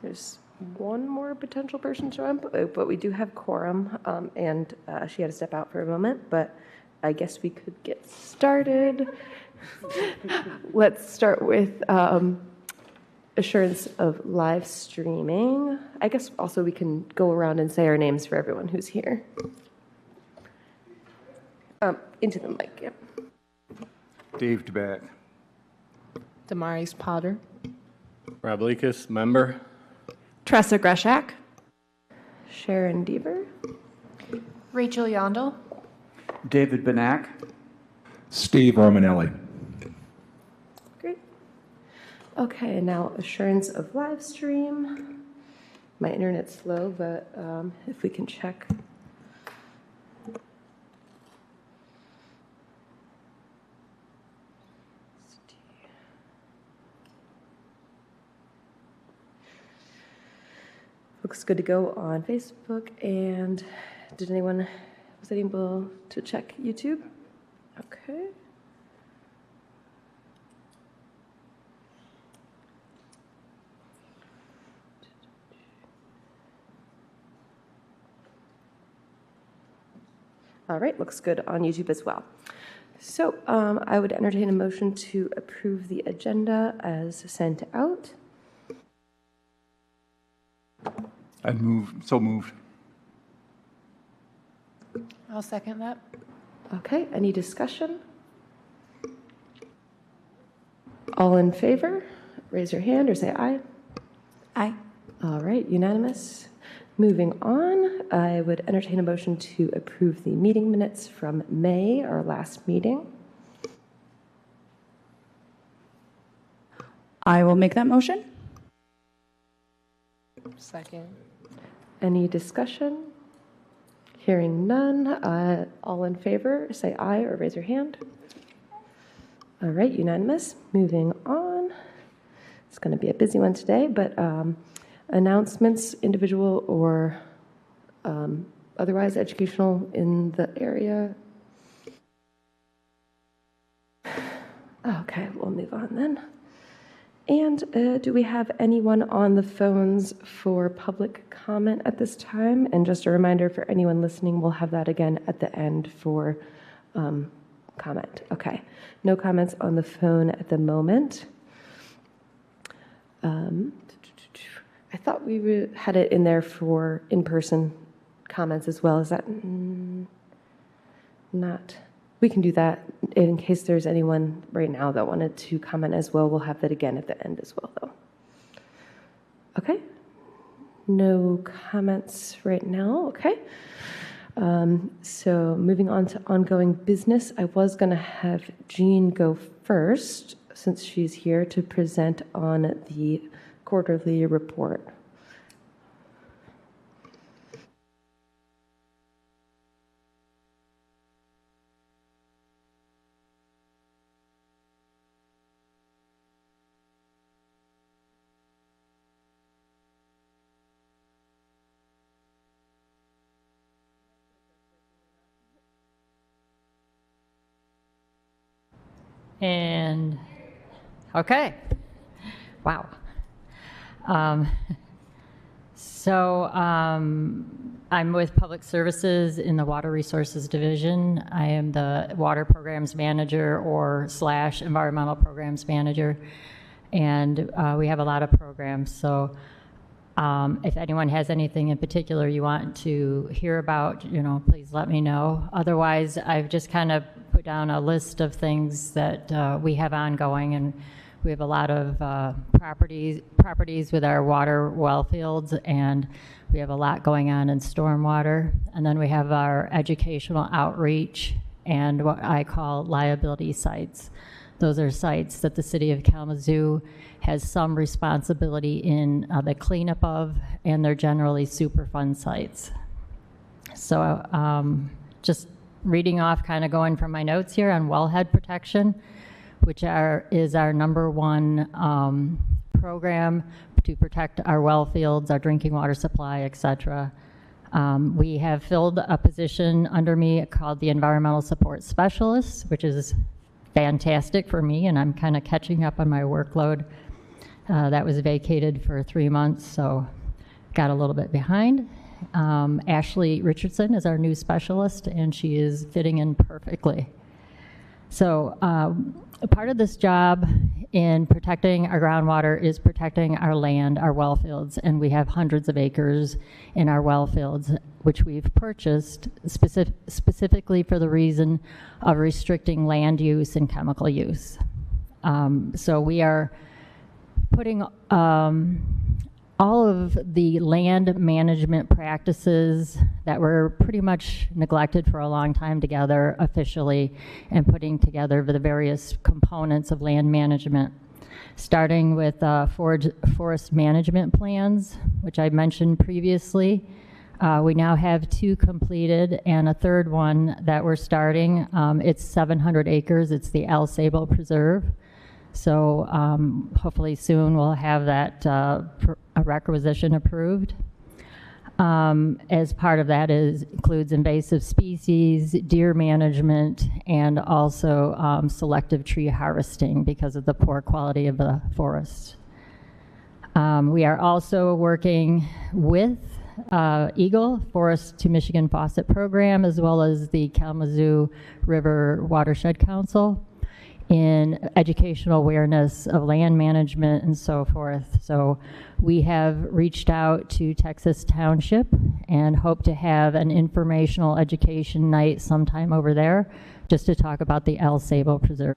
There's one more potential person to jump, but we do have quorum, and she had to step out for a moment, but I guess we could get started. Let's start with assurance of live streaming. I guess also we can go around and say our names for everyone who's here. Into the mic, yeah. Dave DeBack. Damaris Potter. Rob Lekas, member. Tressa Greshak. Sharon Deaver. Rachel Yondel. David Benak. Steve Romanelli. Great. Okay, now assurance of live stream. My internet's slow, but if we can check. Looks good to go on Facebook. And was anyone able to check YouTube? Okay. All right, looks good on YouTube as well. So I would entertain a motion to approve the agenda as sent out. So moved. I'll second that. Okay, any discussion? All in favor, raise your hand or say aye. Aye. All right, unanimous. Moving on, I would entertain a motion to approve the meeting minutes from May, our last meeting. I will make that motion. Second. Any discussion? Hearing none, all in favor, say aye or raise your hand. All right, unanimous. Moving on. It's going to be a busy one today, but announcements, individual or otherwise educational in the area. Okay, we'll move on then. And do we have anyone on the phones for public comment at this time? And just a reminder for anyone listening, we'll have that again at the end for comment. Okay, no comments on the phone at the moment. I thought we had it in there for in-person comments as well. Is that not? We can do that in case there's anyone right now that wanted to comment as well. We'll have that again at the end as well, though. Okay. No comments right now. Okay. So moving on to ongoing business, I was going to have Jean go first since she's here to present on the quarterly report. And, okay, wow. I'm with Public Services in the Water Resources Division. I am the Water Programs Manager or / Environmental Programs Manager, and we have a lot of programs. So if anyone has anything in particular you want to hear about, please let me know. Otherwise, I've just kind of put down a list of things that we have ongoing, and we have a lot of properties with our water well fields, and we have a lot going on in stormwater. And then we have our educational outreach and what I call liability sites. Those are sites that the city of Kalamazoo has some responsibility in the cleanup of, and they're generally Superfund sites. So just reading off, kind of going from my notes here on wellhead protection, which is our #1 program to protect our well fields, our drinking water supply, et cetera. We have filled a position under me called the Environmental Support Specialist, which is fantastic for me, and I'm kind of catching up on my workload. That was vacated for 3 months, so got a little bit behind. Ashley Richardson is our new specialist, and she is fitting in perfectly. So a part of this job in protecting our groundwater is protecting our land, our well fields, and we have hundreds of acres in our well fields, which we've purchased specifically for the reason of restricting land use and chemical use. So we are putting all of the land management practices that were pretty much neglected for a long time together officially, and putting together the various components of land management, starting with forest management plans, which I mentioned previously. We now have 2 completed and a third one that we're starting. It's 700 acres. It's the El Sabo Preserve. So hopefully soon we'll have that a requisition approved. As part of that includes invasive species, deer management, and also selective tree harvesting because of the poor quality of the forest. We are also working with Eagle Forest to Michigan Faucet Program, as well as the Kalamazoo River Watershed Council in educational awareness of land management and so forth. So we have reached out to Texas Township and hope to have an informational education night sometime over there just to talk about the El Sabo Preserve.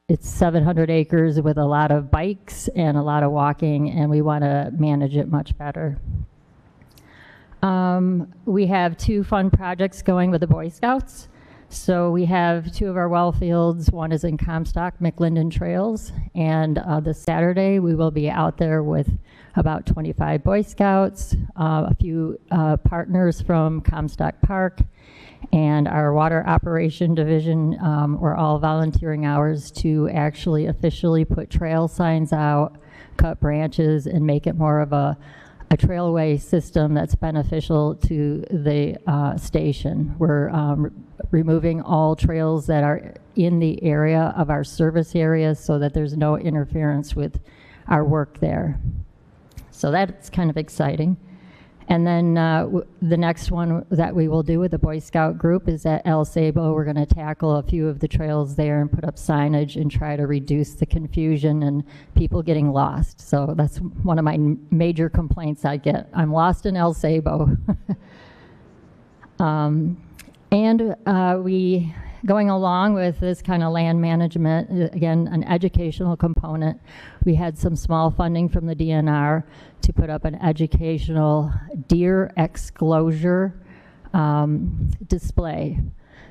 It's 700 acres with a lot of bikes and a lot of walking, and we want to manage it much better. We have 2 fun projects going with the Boy Scouts. So we have 2 of our well fields. One is in Comstock, McLinden Trails, and this Saturday we will be out there with about 25 Boy Scouts, a few partners from Comstock Park, and our water operation division. We're all volunteering hours to actually officially put trail signs out, cut branches, and make it more of a trailway system that's beneficial to the station. We're removing all trails that are in the area of our service areas so that there's no interference with our work there. So that's kind of exciting. And then the next one that we will do with the Boy Scout group is at El Sabo. We're going to tackle a few of the trails there and put up signage and try to reduce the confusion and people getting lost. So that's one of my major complaints I get. I'm lost in El Sabo. We, going along with this kind of land management, again, an educational component, we had some small funding from the DNR to put up an educational deer exclosure display.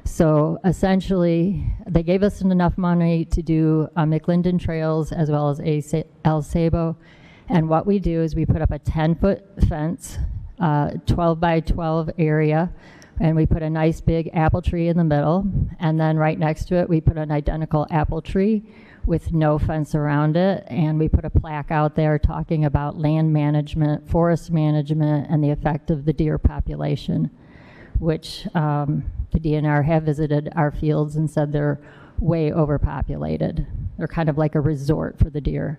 So essentially, they gave us enough money to do McLinden Trails as well as El Sabo. And what we do is we put up a 10-foot fence, 12 by 12 area, and we put a nice big apple tree in the middle. And then right next to it, we put an identical apple tree with no fence around it. And we put a plaque out there talking about land management, forest management, and the effect of the deer population, which the DNR have visited our fields and said they're way overpopulated. They're kind of like a resort for the deer.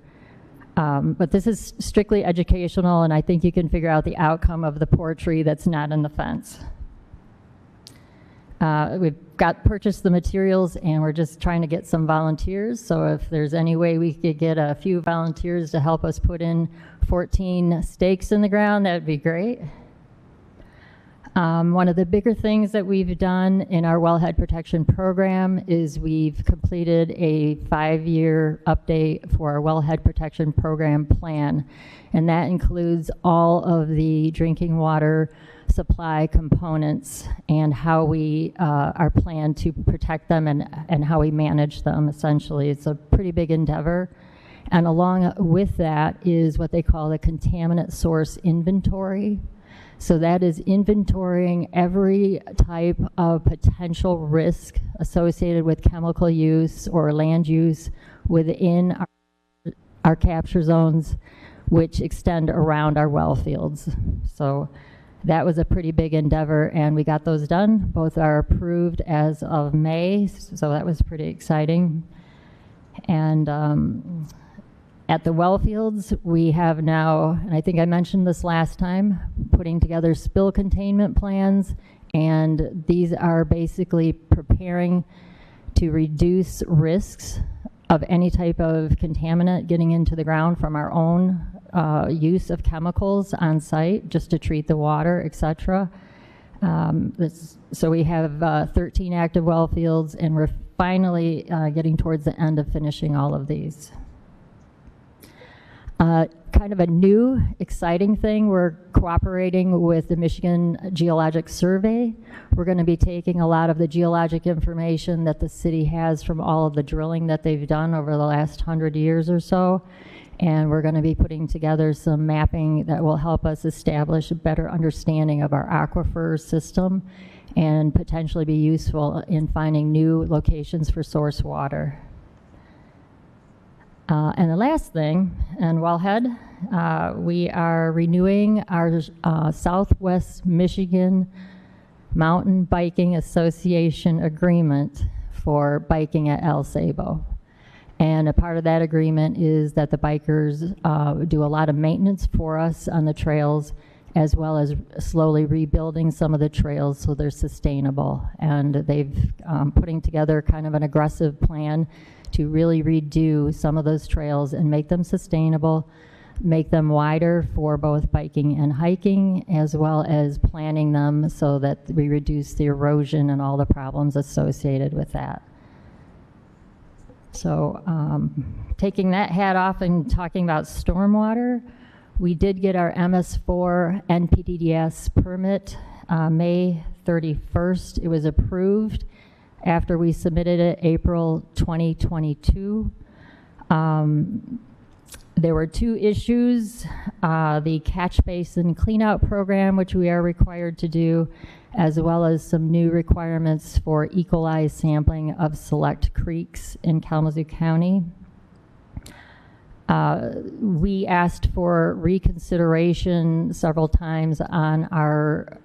But this is strictly educational, and I think you can figure out the outcome of the poor tree that's not in the fence. We've purchased the materials, and we're just trying to get some volunteers. So if there's any way we could get a few volunteers to help us put in 14 stakes in the ground, that would be great. One of the bigger things that we've done in our wellhead protection program is we've completed a 5-year update for our wellhead protection program plan, and that includes all of the drinking water supply components and how we are planned to protect them and how we manage them. Essentially, it's a pretty big endeavor. And along with that is what they call the contaminant source inventory. So that is inventorying every type of potential risk associated with chemical use or land use within our capture zones, which extend around our well fields. So that was a pretty big endeavor, and we got those done. Both are approved as of May, so that was pretty exciting. And at the well fields, we have now, and I think I mentioned this last time, putting together spill containment plans, and these are basically preparing to reduce risks of any type of contaminant getting into the ground from our own use of chemicals on site just to treat the water, etc. So we have 13 active well fields, and we're finally getting towards the end of finishing all of these. Kind of a new, exciting thing, we're cooperating with the Michigan Geologic Survey. We're going to be taking a lot of the geologic information that the city has from all of the drilling that they've done over the last 100 years or so, and we're going to be putting together some mapping that will help us establish a better understanding of our aquifer system and potentially be useful in finding new locations for source water. And the last thing, and wellhead, We are renewing our Southwest Michigan Mountain Biking Association agreement for biking at El Sabo. And a part of that agreement is that the bikers do a lot of maintenance for us on the trails, as well as slowly rebuilding some of the trails so they're sustainable. And they've putting together kind of an aggressive plan to really redo some of those trails and make them sustainable, make them wider for both biking and hiking, as well as planning them so that we reduce the erosion and all the problems associated with that. So taking that hat off and talking about stormwater, we did get our MS4 NPDES permit May 31st. It was approved after we submitted it April 2022. There were two issues, the catch basin cleanout program, which we are required to do, as well as some new requirements for E. coli sampling of select creeks in Kalamazoo County. We asked for reconsideration several times on our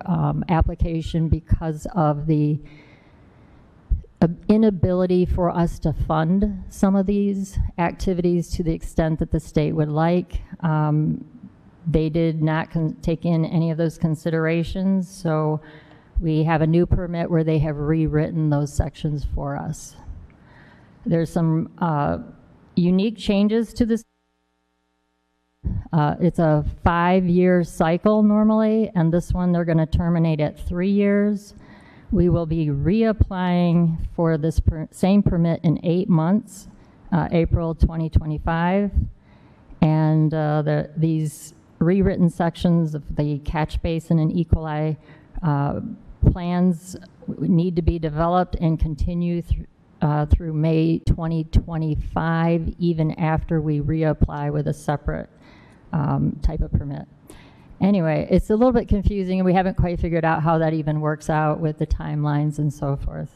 application because of the inability for us to fund some of these activities to the extent that the state would like. They did not take in any of those considerations, so we have a new permit where they have rewritten those sections for us. There's some unique changes to this. It's a 5-year cycle normally, and this one they're going to terminate at 3 years. We will be reapplying for this same permit in 8 months, April 2025. And these rewritten sections of the catch basin and E. coli plans need to be developed and continue through May 2025, even after we reapply with a separate type of permit. Anyway, it's a little bit confusing, and we haven't quite figured out how that even works out with the timelines and so forth.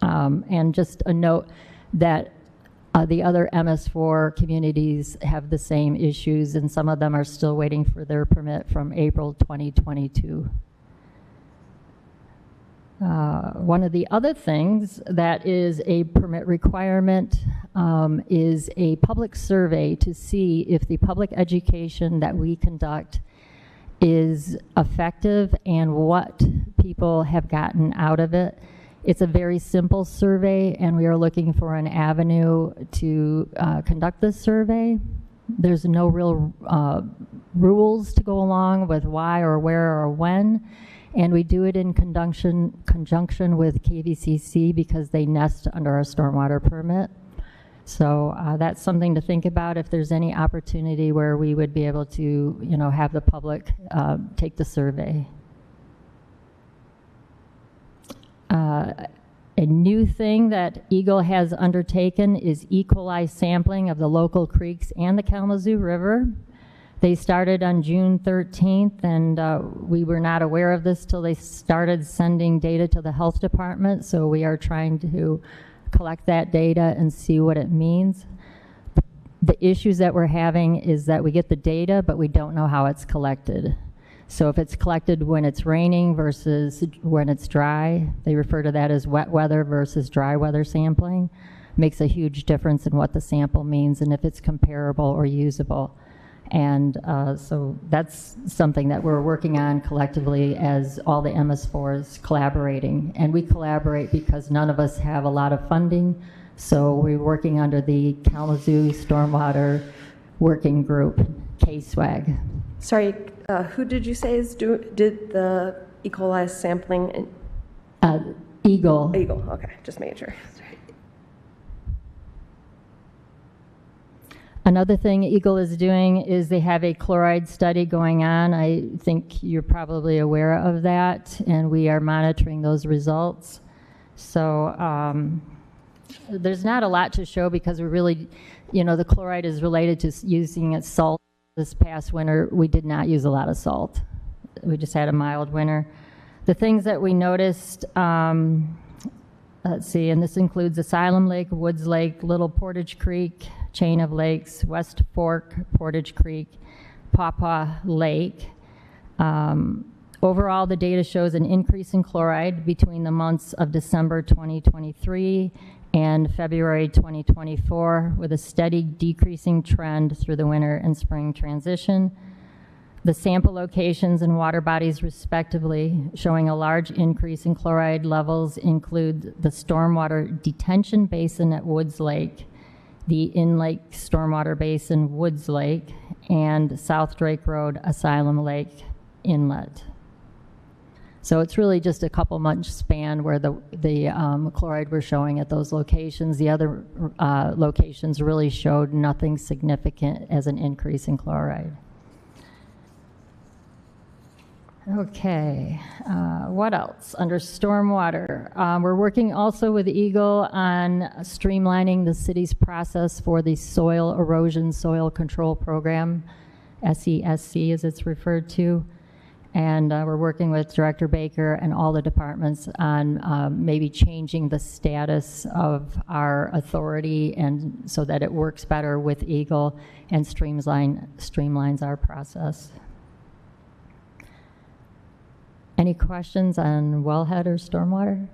And just a note that the other MS4 communities have the same issues, and some of them are still waiting for their permit from April 2022. One of the other things that is a permit requirement is a public survey to see if the public education that we conduct is effective and what people have gotten out of it. It's a very simple survey, and we are looking for an avenue to conduct this survey. There's no real rules to go along with why or where or when. And we do it in conjunction with KVCC because they nest under our stormwater permit. So that's something to think about if there's any opportunity where we would be able to, have the public take the survey. A new thing that Eagle has undertaken is E. coli sampling of the local creeks and the Kalamazoo River. They started on June 13th, and we were not aware of this till they started sending data to the health department, so we are trying to collect that data and see what it means. The issues that we're having is that we get the data, but we don't know how it's collected. So if it's collected when it's raining versus when it's dry, they refer to that as wet weather versus dry weather sampling. Makes a huge difference in what the sample means and if it's comparable or usable. And so that's something that we're working on collectively as all the MS4s collaborating. And we collaborate because none of us have a lot of funding. So we're working under the Kalamazoo Stormwater Working Group, KSWAG. Sorry, who did you say did the E. coli sampling? Eagle. Eagle, okay, just making sure. Another thing Eagle is doing is they have a chloride study going on. I think you're probably aware of that, and we are monitoring those results. So there's not a lot to show because we really, the chloride is related to using salt. This past winter, we did not use a lot of salt. We just had a mild winter. The things that we noticed, let's see, and this includes Asylum Lake, Woods Lake, Little Portage Creek, chain of lakes, West Fork, Portage Creek, Pawpaw Lake. Overall, the data shows an increase in chloride between the months of December 2023 and February 2024, with a steady decreasing trend through the winter and spring transition. The sample locations and water bodies respectively showing a large increase in chloride levels include the stormwater detention basin at Woods Lake, the in-lake stormwater basin Woods Lake, and South Drake Road Asylum Lake Inlet. So it's really just a couple months span where the chloride we're showing at those locations. The other locations really showed nothing significant as an increase in chloride. Okay, what else? Under stormwater, we're working also with Eagle on streamlining the city's process for the Soil Erosion Soil Control Program, SESC as it's referred to. And we're working with Director Baker and all the departments on maybe changing the status of our authority and so that it works better with Eagle and streamlines our process. Any questions on wellhead or stormwater?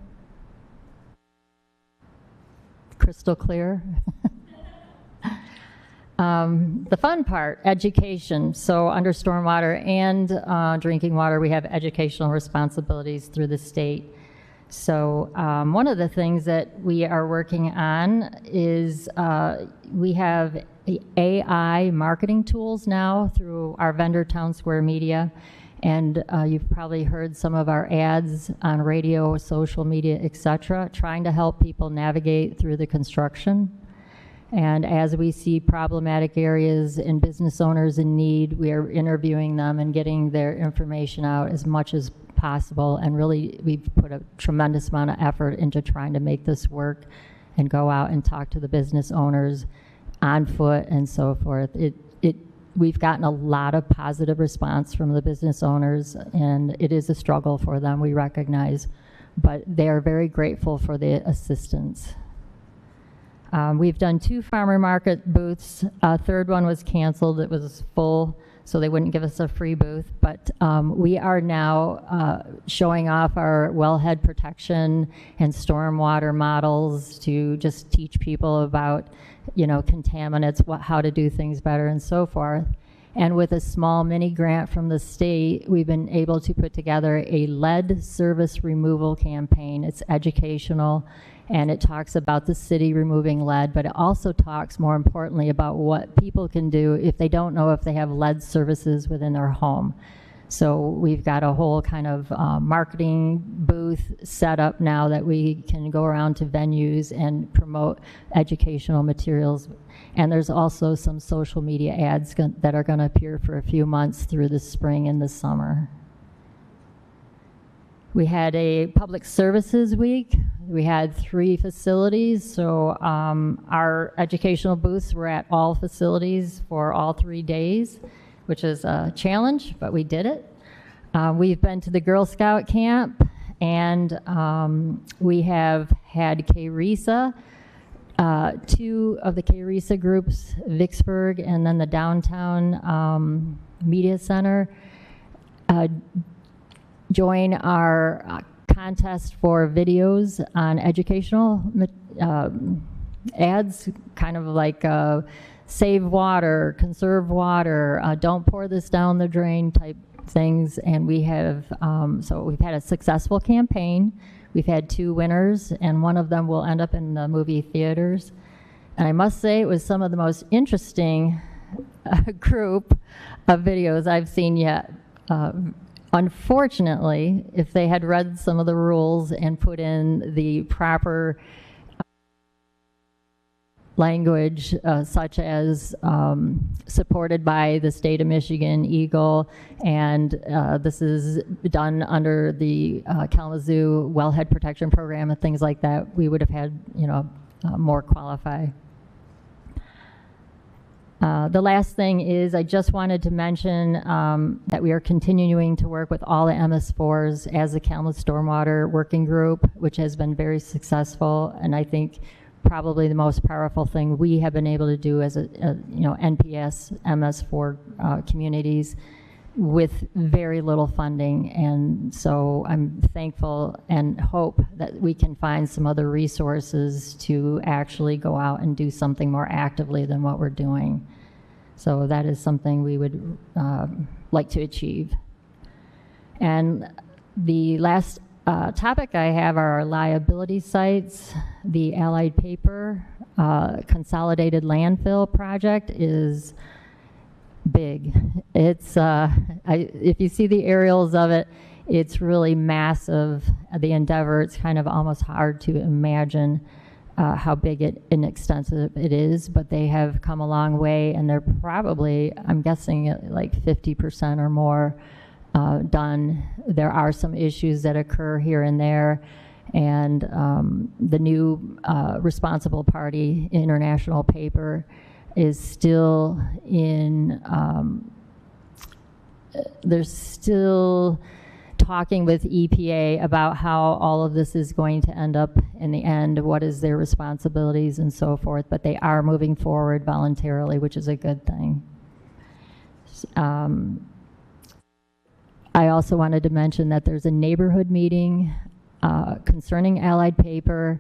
Crystal clear? The fun part, education. So under stormwater and drinking water, we have educational responsibilities through the state. So one of the things that we are working on is we have AI marketing tools now through our vendor Town Square Media. And you've probably heard some of our ads on radio, social media, etc., trying to help people navigate through the construction. And as we see problematic areas and business owners in need, we are interviewing them and getting their information out as much as possible. And really, we've put a tremendous amount of effort into trying to make this work and go out and talk to the business owners on foot and so forth. We've gotten a lot of positive response from the business owners, and it is a struggle for them, we recognize, but they are very grateful for the assistance. We've done 2 farmer market booths. A third one was canceled. It was full, so they wouldn't give us a free booth. But we are now showing off our wellhead protection and stormwater models to just teach people about, contaminants, how to do things better and so forth. And with a small mini grant from the state, we've been able to put together a lead service removal campaign. It's educational, and it talks about the city removing lead, but it also talks, more importantly, about what people can do if they don't know if they have lead services within their home. So we've got a whole kind of marketing booth set up now that we can go around to venues and promote educational materials. And there's also some social media ads that are going to appear for a few months through the spring and the summer. We had a public services week. We had 3 facilities, so our educational booths were at all facilities for all 3 days, which is a challenge, but we did it. We've been to the Girl Scout camp, and we have had KRESA, 2 of the KRESA groups, Vicksburg and then the downtown media center, join our contest for videos on educational ads, kind of like save water, conserve water, don't pour this down the drain type things. And we have, so we've had a successful campaign. We've had 2 winners, and one of them will end up in the movie theaters. And I must say it was some of the most interesting group of videos I've seen yet. Unfortunately, if they had read some of the rules and put in the proper language, such as supported by the state of Michigan, Eagle, and this is done under the Kalamazoo Wellhead Protection Program and things like that, we would have had, more qualify. The last thing is I just wanted to mention that we are continuing to work with all the MS4s as the Kalamazoo Stormwater Working Group, which has been very successful, and I think probably the most powerful thing we have been able to do as NPS, MS4 communities with very little funding. And so I'm thankful and hope that we can find some other resources to actually go out and do something more actively than what we're doing. So that is something we would like to achieve. And the last topic I have are our liability sites. The Allied Paper Consolidated Landfill Project is big. It's, if you see the aerials of it, it's really massive. The endeavor, it's kind of almost hard to imagine how big and extensive it is, but they have come a long way, and they're probably, I'm guessing, like 50% or more done. There are some issues that occur here and there, and the new responsible party international paper is still in, they're still talking with EPA about how all of this is going to end up in the end, what is their responsibilities and so forth, but they are moving forward voluntarily, which is a good thing. I also wanted to mention that there's a neighborhood meeting concerning Allied Paper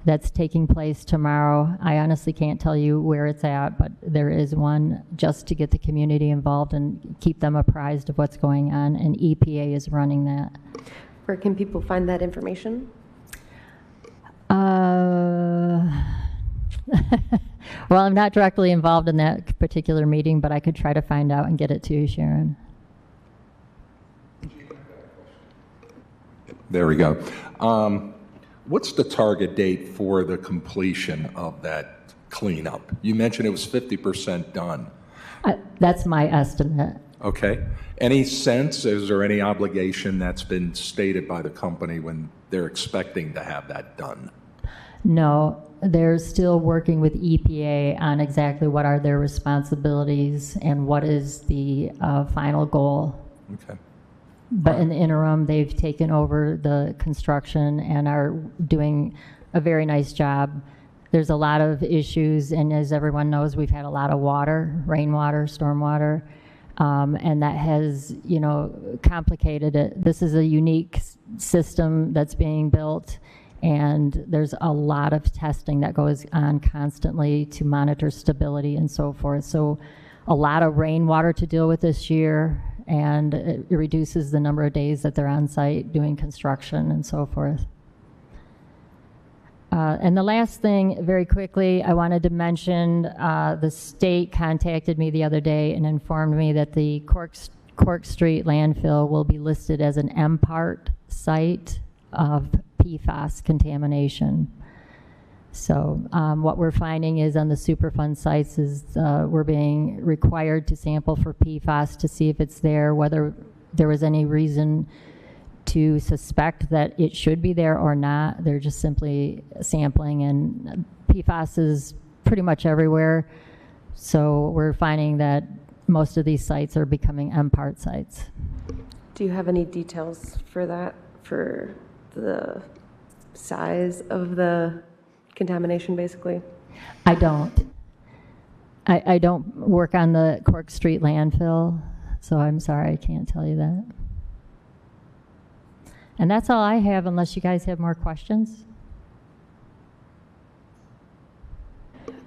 that's taking place tomorrow. I honestly can't tell you where it's at, but there is one just to get the community involved and keep them apprised of what's going on, and EPA is running that. Where can people find that information? Well, I'm not directly involved in that particular meeting, but I could try to find out and get it to you, Sharon. There we go. What's the target date for the completion of that cleanup? You mentioned it was 50% done. That's my estimate. Okay. Any sense, is there any obligation that's been stated by the company when they're expecting to have that done? No, they're still working with EPA on exactly what are their responsibilities and what is the final goal. Okay. But in the interim, they've taken over the construction and are doing a very nice job. There's a lot of issues, and as everyone knows, we've had a lot of water, rainwater, stormwater, and that has, complicated it. This is a unique system that's being built, and there's a lot of testing that goes on constantly to monitor stability and so forth. So a lot of rainwater to deal with this year, and it reduces the number of days that they're on site doing construction and so forth. And the last thing, very quickly, I wanted to mention, the state contacted me the other day and informed me that the Cork Street landfill will be listed as an MPART site of PFAS contamination. So what we're finding is on the Superfund sites is we're being required to sample for PFAS to see if it's there, whether there was any reason to suspect that it should be there or not. They're just simply sampling, and PFAS is pretty much everywhere. So we're finding that most of these sites are becoming MPART sites. Do you have any details for that, for the size of the contamination, basically? I don't. I don't work on the Cork Street landfill, so I'm sorry, I can't tell you that. And that's all I have, unless you guys have more questions.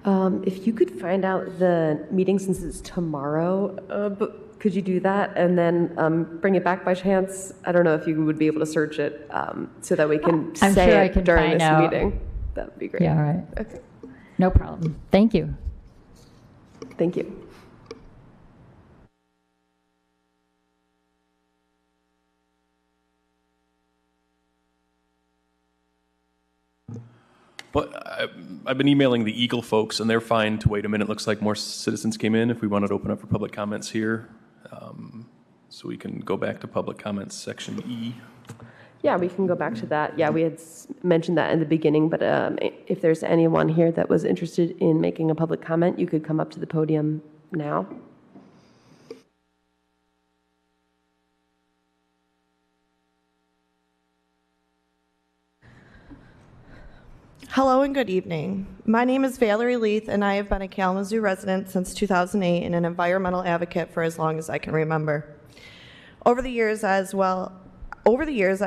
If you could find out the meeting, since it's tomorrow, but could you do that and then bring it back by chance? I don't know if you would be able to search it so that we can I'm say sure I it can during find this out. meeting. That would be great. Yeah, all right. Okay. No problem. Thank you. Thank you. Well, I've been emailing the Eagle folks, and they're fine to wait a minute. Looks like more citizens came in. If we wanted to open up for public comments here, so we can go back to public comments, section E. Yeah, we can go back to that. Yeah, we had mentioned that in the beginning, but if there's anyone here that was interested in making a public comment, you could come up to the podium now. Hello and good evening. My name is Valerie Leith, and I have been a Kalamazoo resident since 2008 and an environmental advocate for as long as I can remember. Over the years, I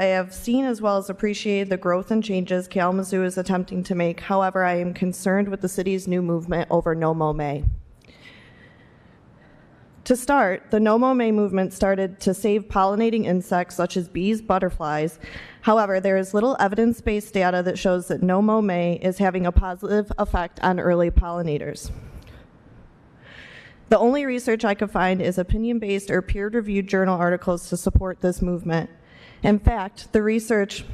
have seen as well as appreciated the growth and changes Kalamazoo is attempting to make. However, I am concerned with the city's new movement over No Mow May. To start, the No Mow May movement started to save pollinating insects such as bees, butterflies. However, there is little evidence-based data that shows that No Mow May is having a positive effect on early pollinators. The only research I could find is opinion-based or peer-reviewed journal articles to support this movement. In fact, the research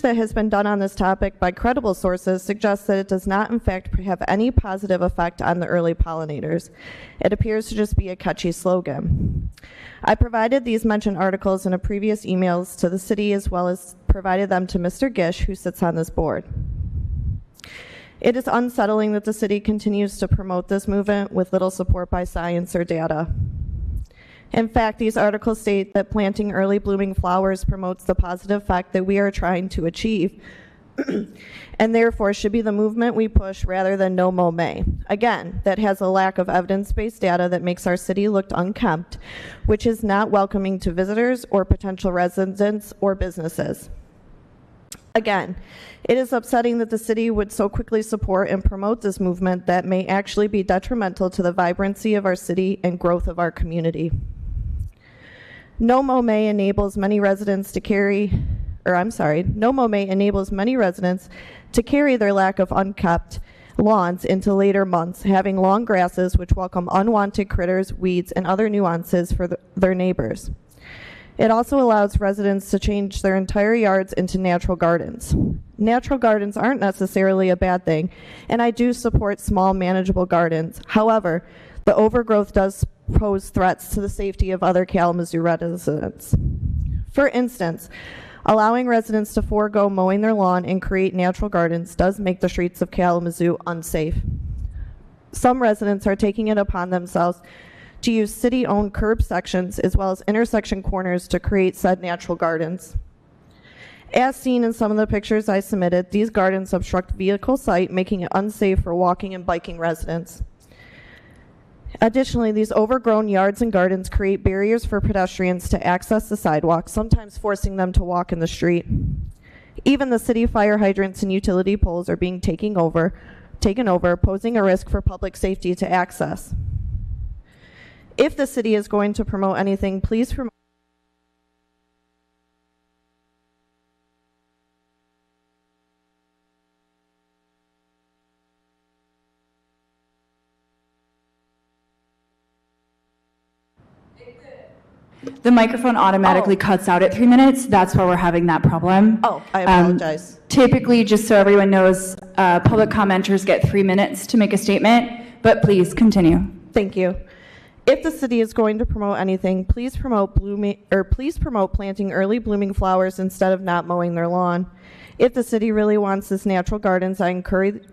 that has been done on this topic by credible sources suggests that it does not, in fact, have any positive effect on the early pollinators. It appears to just be a catchy slogan. I provided these mentioned articles in a previous emails to the city as well as provided them to Mr. Gish, who sits on this board. It is unsettling that the city continues to promote this movement with little support by science or data. In fact, these articles state that planting early blooming flowers promotes the positive effect that we are trying to achieve, and therefore should be the movement we push rather than No Mow May. Again, that has a lack of evidence-based data that makes our city look unkempt, which is not welcoming to visitors or potential residents or businesses. Again, it is upsetting that the city would so quickly support and promote this movement that may actually be detrimental to the vibrancy of our city and growth of our community. No Mow May enables many residents to carry their lack of unkept lawns into later months, having long grasses which welcome unwanted critters, weeds, and other nuances for their neighbors. It also allows residents to change their entire yards into natural gardens. Natural gardens aren't necessarily a bad thing, and I do support small, manageable gardens. However, the overgrowth does pose threats to the safety of other Kalamazoo residents. For instance, allowing residents to forego mowing their lawn and create natural gardens does make the streets of Kalamazoo unsafe. Some residents are taking it upon themselves to use city-owned curb sections as well as intersection corners to create said natural gardens. As seen in some of the pictures I submitted, these gardens obstruct vehicle sight, making it unsafe for walking and biking residents. Additionally, these overgrown yards and gardens create barriers for pedestrians to access the sidewalk, sometimes forcing them to walk in the street. Even the city fire hydrants and utility poles are being taken over, posing a risk for public safety to access. If the city is going to promote anything, please promote. The microphone automatically cuts out at 3 minutes. That's why we're having that problem. Oh, I apologize. Typically, just so everyone knows, public commenters get 3 minutes to make a statement, but please continue. Thank you. If the city is going to promote anything, please promote planting early blooming flowers instead of not mowing their lawn. If the city really wants this natural gardens, I encourage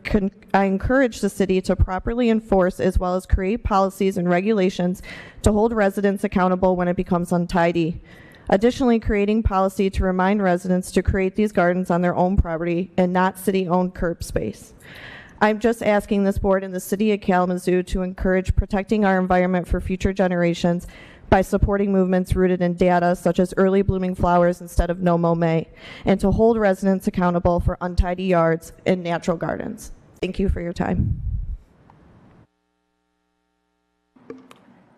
the city to properly enforce as well as create policies and regulations to hold residents accountable when it becomes untidy. Additionally, creating policy to remind residents to create these gardens on their own property and not city-owned curb space. I'm just asking this board and the city of Kalamazoo to encourage protecting our environment for future generations by supporting movements rooted in data such as early blooming flowers instead of No Mow May, and to hold residents accountable for untidy yards and natural gardens. Thank you for your time.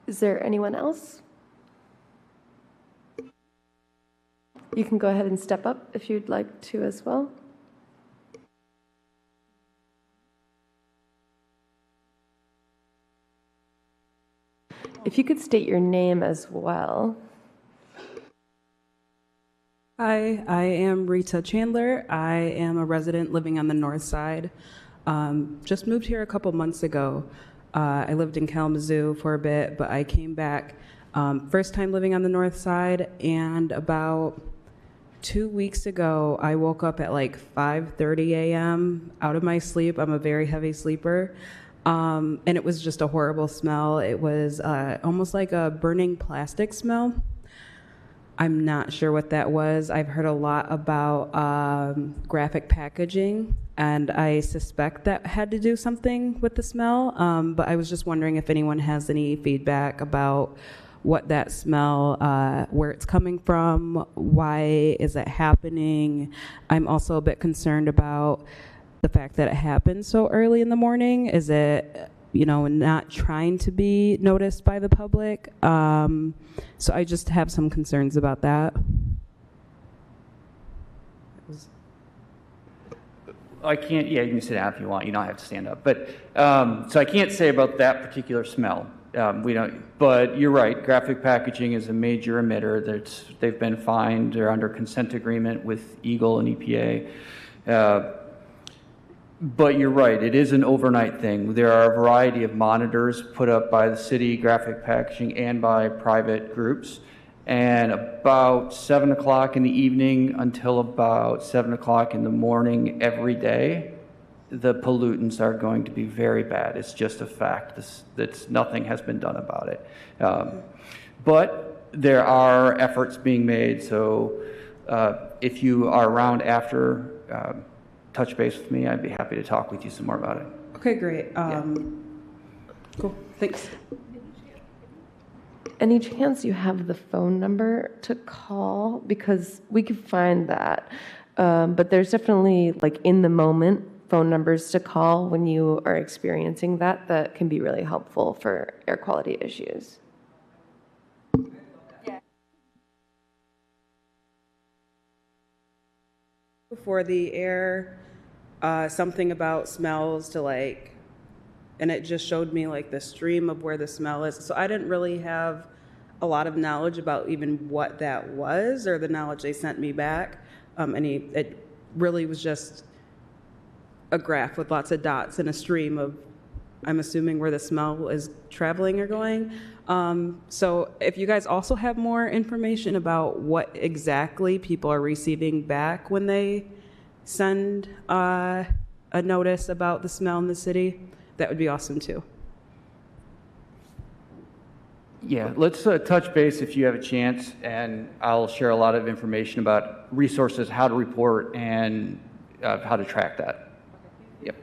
Is there anyone else? You can go ahead and step up if you'd like to as well. If you could state your name as well. Hi, I am Rita Chandler. I am a resident living on the north side. Just moved here a couple months ago. I lived in Kalamazoo for a bit, but I came back first time living on the north side, and about 2 weeks ago, I woke up at like 5:30 a.m. out of my sleep. I'm a very heavy sleeper. And it was just a horrible smell. It was almost like a burning plastic smell. I'm not sure what that was. I've heard a lot about graphic packaging, and I suspect that had to do something with the smell. But I was just wondering if anyone has any feedback about what that smell, where it's coming from, why is it happening? I'm also a bit concerned about the fact that it happened so early in the morning. Is it, not trying to be noticed by the public? So I just have some concerns about that. I can't, yeah, you can sit down if you want. You don't have to stand up. But, so I can't say about that particular smell. We don't, but you're right. Graphic packaging is a major emitter. They've been fined. They're under consent agreement with Eagle and EPA. But you're right. It is an overnight thing. There are a variety of monitors put up by the city, graphic packaging, and by private groups. And about 7 o'clock in the evening until about 7 o'clock in the morning every day, the pollutants are going to be very bad. It's just a fact. Nothing has been done about it. But there are efforts being made. So if you are around after, touch base with me. I'd be happy to talk with you some more about it. Okay, great. Cool. Thanks. Any chance you have the phone number to call? Because we could find that. But there's definitely, like, in the moment phone numbers to call when you are experiencing that can be really helpful for air quality issues. Before the air, something about smells to and it just showed me the stream of where the smell is. So I didn't really have a lot of knowledge about even what that was or the knowledge they sent me back. It really was just a graph with lots of dots and a stream of, I'm assuming, where the smell is traveling or going. So if you guys also have more information about what exactly people are receiving back when they send a notice about the smell in the city, that would be awesome too. Yeah, let's touch base if you have a chance, and I'll share a lot of information about resources, how to report, and how to track that. Yep.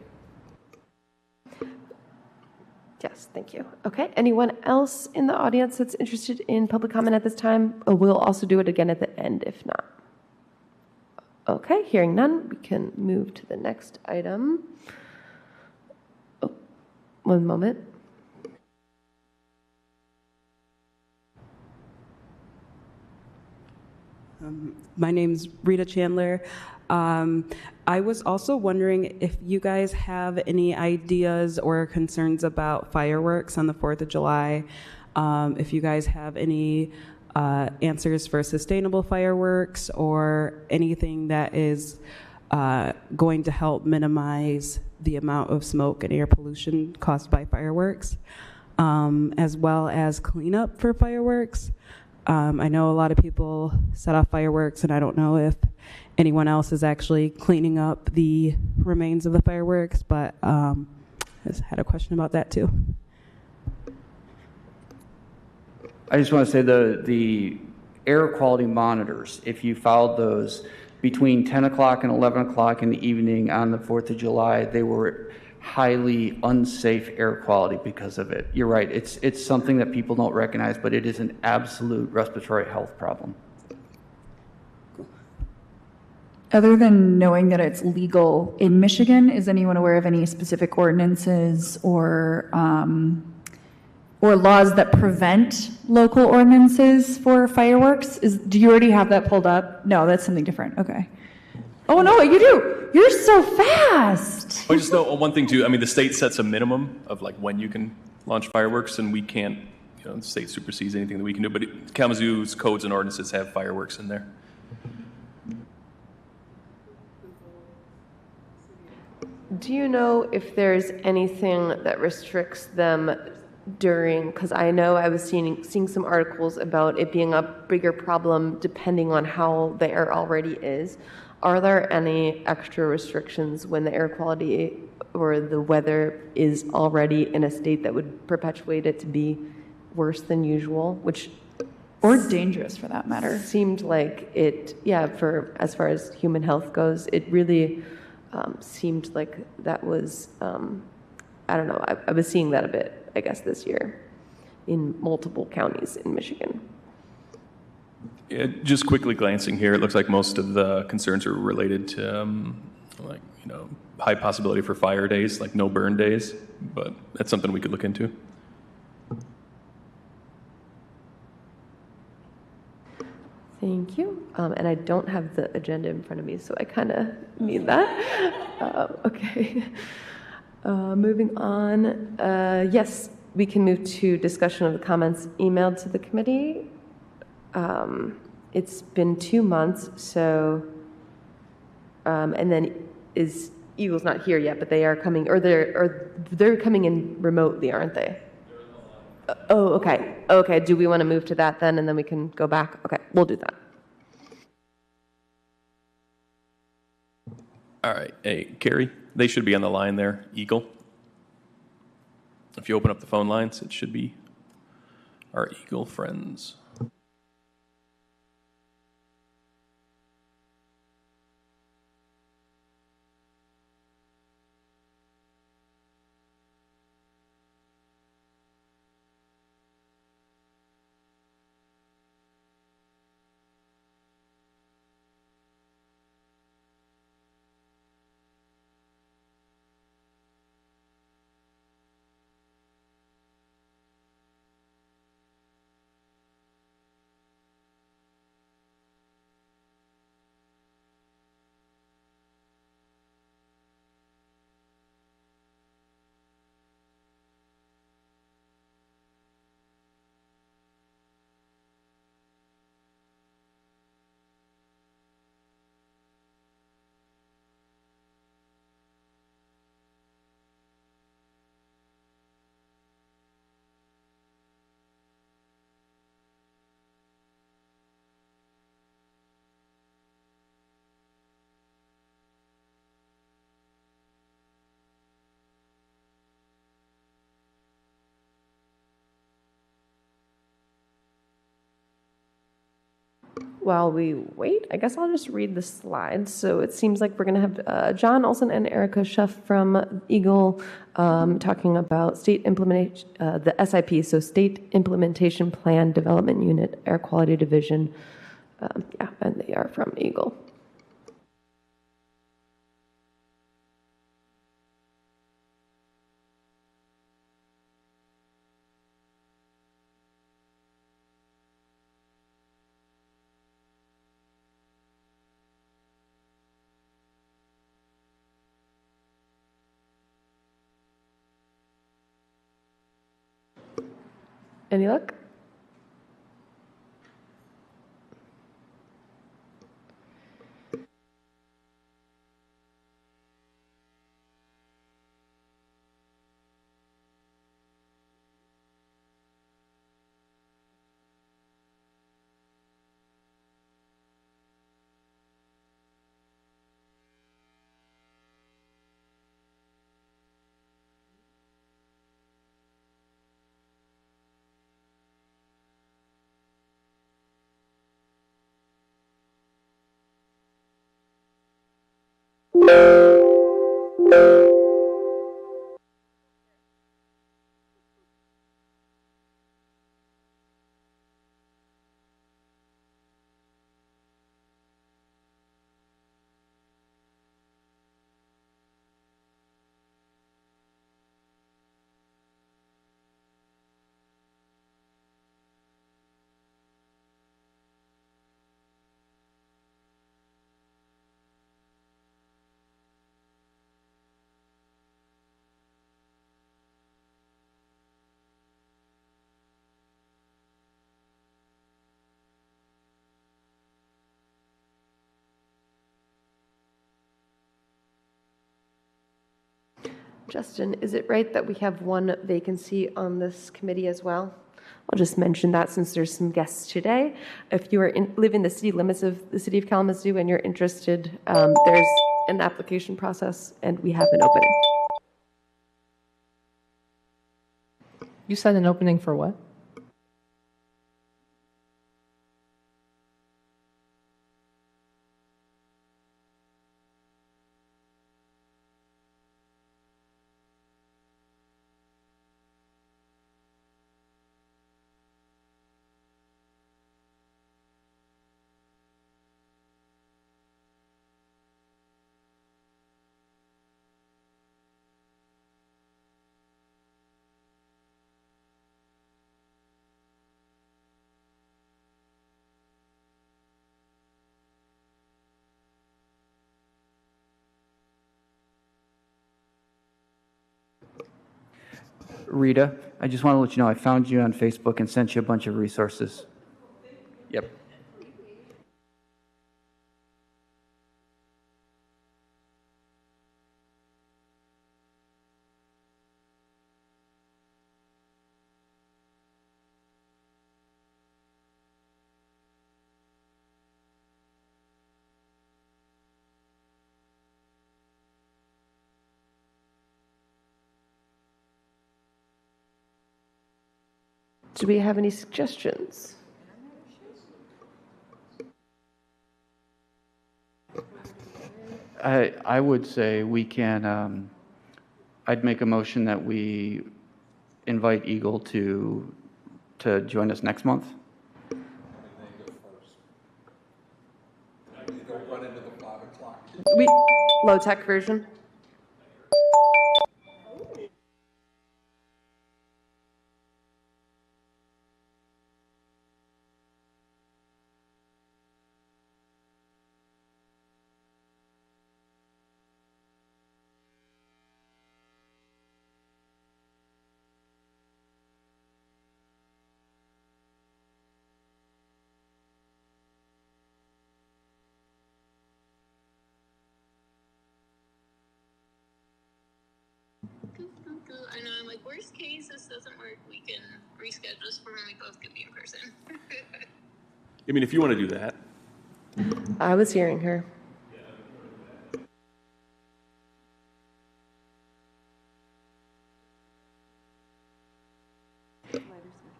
Yes, thank you. Okay, anyone else in the audience that's interested in public comment at this time? We'll also do it again at the end if not. Okay, hearing none, we can move to the next item. Oh, one moment. My name's Rita Chandler. I was also wondering if you guys have any ideas or concerns about fireworks on the 4th of July. If you guys have any answers for sustainable fireworks or anything that is going to help minimize the amount of smoke and air pollution caused by fireworks, as well as cleanup for fireworks. I know a lot of people set off fireworks, and I don't know if anyone else is actually cleaning up the remains of the fireworks, but I just had a question about that too. I just want to say the air quality monitors, if you followed those between 10 o'clock and 11 o'clock in the evening on the 4th of July, they were highly unsafe air quality because of it. You're right, it's something that people don't recognize, but it is an absolute respiratory health problem. Other than knowing that it's legal in Michigan, is anyone aware of any specific ordinances or laws that prevent local ordinances for fireworks? Do you already have that pulled up? No, that's something different. Okay. Oh, no, you do. You're so fast. I just know one thing too. I mean, the state sets a minimum of when you can launch fireworks, and we can't, the state supersedes anything that we can do. But Kalamazoo's codes and ordinances have fireworks in there. Do you know if there's anything that restricts them during, because I know I was seeing some articles about it being a bigger problem depending on how the air already is. Are there any extra restrictions when the air quality or the weather is already in a state that would perpetuate it to be worse than usual, which Or dangerous for that matter. Seemed like it, yeah, for as far as human health goes, it really seemed like that was, I don't know, I was seeing that a bit, I guess, this year in multiple counties in Michigan. Yeah, just quickly glancing here, it looks like most of the concerns are related to, like, you know, high possibility for fire days, like no burn days, but that's something we could look into. Thank you. And I don't have the agenda in front of me, so I kind of need that. Okay. Moving on. Yes, we can move to discussion of the comments emailed to the committee. It's been 2 months, so, and then Eagle's not here yet, but they are coming, or they're coming in remotely, aren't they? Oh, okay. Okay, do we want to move to that then, and then we can go back? Okay, we'll do that. All right. Hey, Carrie, they should be on the line there, Eagle. If you open up the phone lines, it should be our Eagle friends. While we wait, I guess I'll just read the slides. So it seems like we're going to have John Olson and Erica Schuff from Eagle talking about state implementation, the SIP, so State Implementation Plan Development Unit, Air Quality Division. Yeah, and they are from Eagle. Any luck? Justin, is it right that we have one vacancy on this committee as well? I'll just mention that since there's some guests today. If you live in the city limits of the city of Kalamazoo and you're interested, there's an application process and we have an opening. You said an opening for what? Rita, I just want to let you know I found you on Facebook and sent you a bunch of resources. Yep. Do we have any suggestions? I would say we can, I'd make a motion that we invite Eagle to join us next month. Low tech version? I know, I'm like, worst case, this doesn't work, we can reschedule this for when we both can be in person. I mean, if you want to do that. I was hearing her.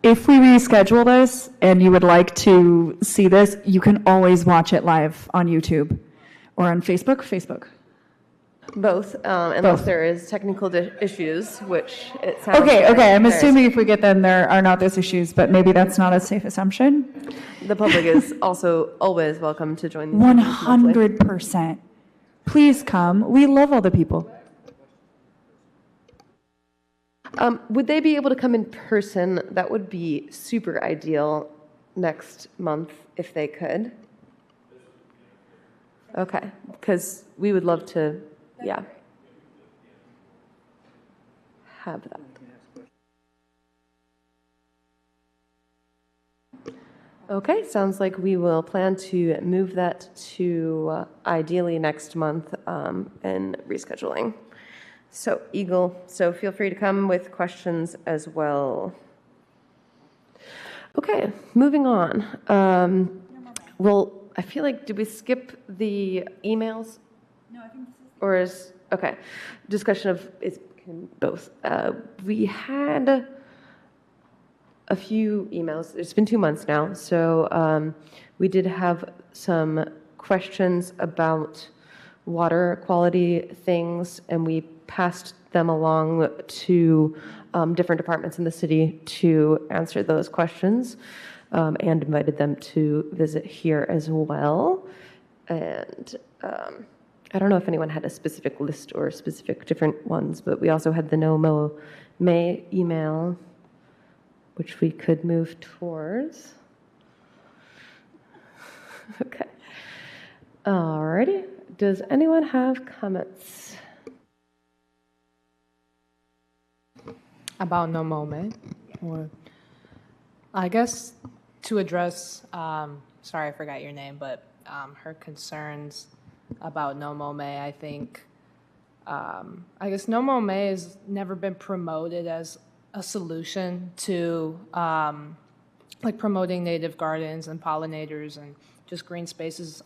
If we reschedule this and you would like to see this, you can always watch it live on YouTube or on Facebook. Both, unless Both. there is technical issues, which it sounds Okay, like I'm there is. assuming if we get them, there are not those issues, but maybe that's not a safe assumption. The public is also always welcome to join these meetings monthly. 100%. Please come. We love all the people. Would they be able to come in person? That would be super ideal next month if they could. Okay, because we would love to, yeah, have that. Okay, sounds like we will plan to move that to ideally next month and rescheduling. So Eagle, so feel free to come with questions as well. Okay, moving on. Well, I feel like, did we skip the emails? No, I think this is. Or is, okay, discussion of, it's both. We had a few emails. It's been 2 months now. So we did have some questions about water quality things, and we passed them along to different departments in the city to answer those questions, and invited them to visit here as well. And I don't know if anyone had a specific list or specific different ones, but we also had the No May email, which we could move towards. Okay. Alrighty. Does anyone have comments? About No Moment? Or I guess to address, sorry I forgot your name, but her concerns about No Moment, I think, I guess No Moment has never been promoted as a solution to like promoting native gardens and pollinators and just green spaces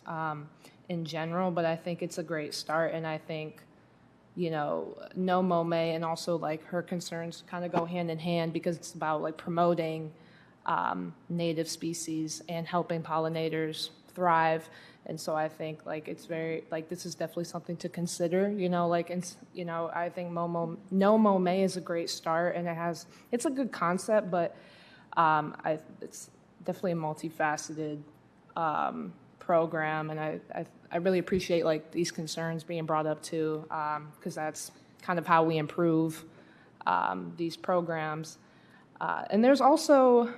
in general, but I think it's a great start, and I think, you know, No Moment and also like her concerns kind of go hand in hand because it's about like promoting native species and helping pollinators thrive. And so I think like it's very, like this is definitely something to consider, you know, like, and, you know, I think No Moment is a great start, and it's a good concept, but it's definitely a multifaceted program, and I really appreciate like these concerns being brought up too, because that's kind of how we improve these programs. And there's also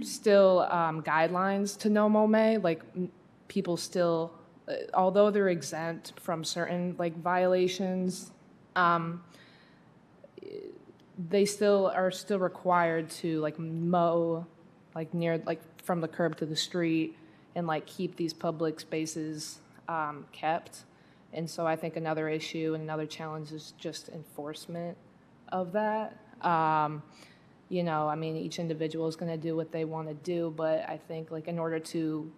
still guidelines to No Moment, like people still, although they're exempt from certain like violations, they are still required to like mow like near like from the curb to the street and like keep these public spaces kept. And so I think another issue and another challenge is just enforcement of that. You know, I mean, each individual is going to do what they want to do, but I think like in order to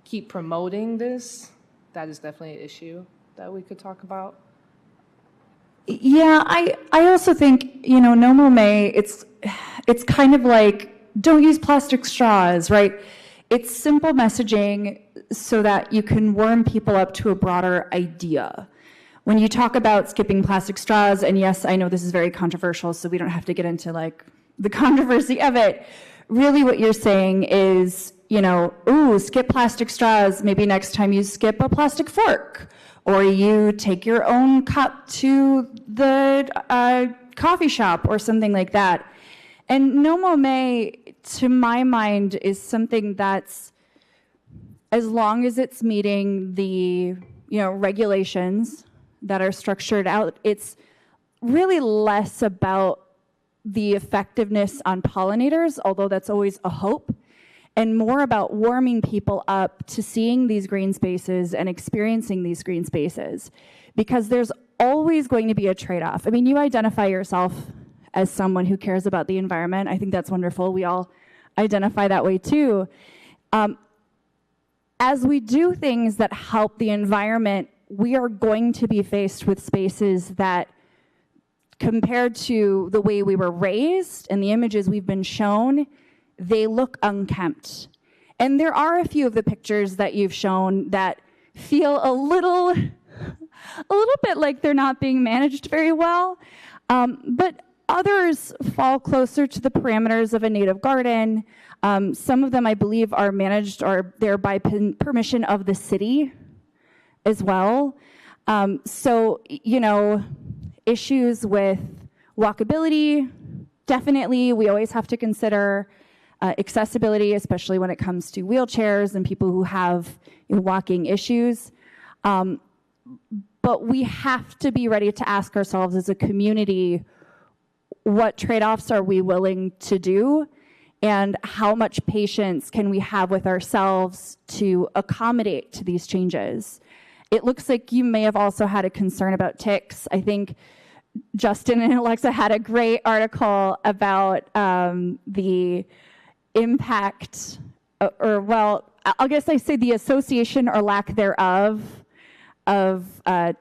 keep promoting this, that is definitely an issue that we could talk about. Yeah, I also think, you know, no mow may, it's kind of like, don't use plastic straws, right? It's simple messaging so that you can warm people up to a broader idea. When you talk about skipping plastic straws, and yes, I know this is very controversial, so we don't have to get into like the controversy of it. Really what you're saying is, you know, ooh, skip plastic straws, maybe next time you skip a plastic fork, or you take your own cup to the coffee shop or something like that. And no mow may, to my mind, is something that's, as long as it's meeting the, you know, regulations that are structured out, it's really less about the effectiveness on pollinators, although that's always a hope, and more about warming people up to seeing these green spaces and experiencing these green spaces, because there's always going to be a trade-off. I mean, you identify yourself as someone who cares about the environment. I think that's wonderful. We all identify that way too. As we do things that help the environment, we are going to be faced with spaces that, compared to the way we were raised and the images we've been shown, they look unkempt. And there are a few of the pictures that you've shown that feel a little bit like they're not being managed very well. But others fall closer to the parameters of a native garden. Some of them, I believe, are managed or they're by permission of the city as well. So, you know, issues with walkability, definitely, we always have to consider accessibility, especially when it comes to wheelchairs and people who have, you know, walking issues. But we have to be ready to ask ourselves as a community, what trade-offs are we willing to do, and how much patience can we have with ourselves to accommodate to these changes? It looks like you may have also had a concern about ticks. I think Justin and Alexa had a great article about the impact, or well, I guess I say the association or lack thereof of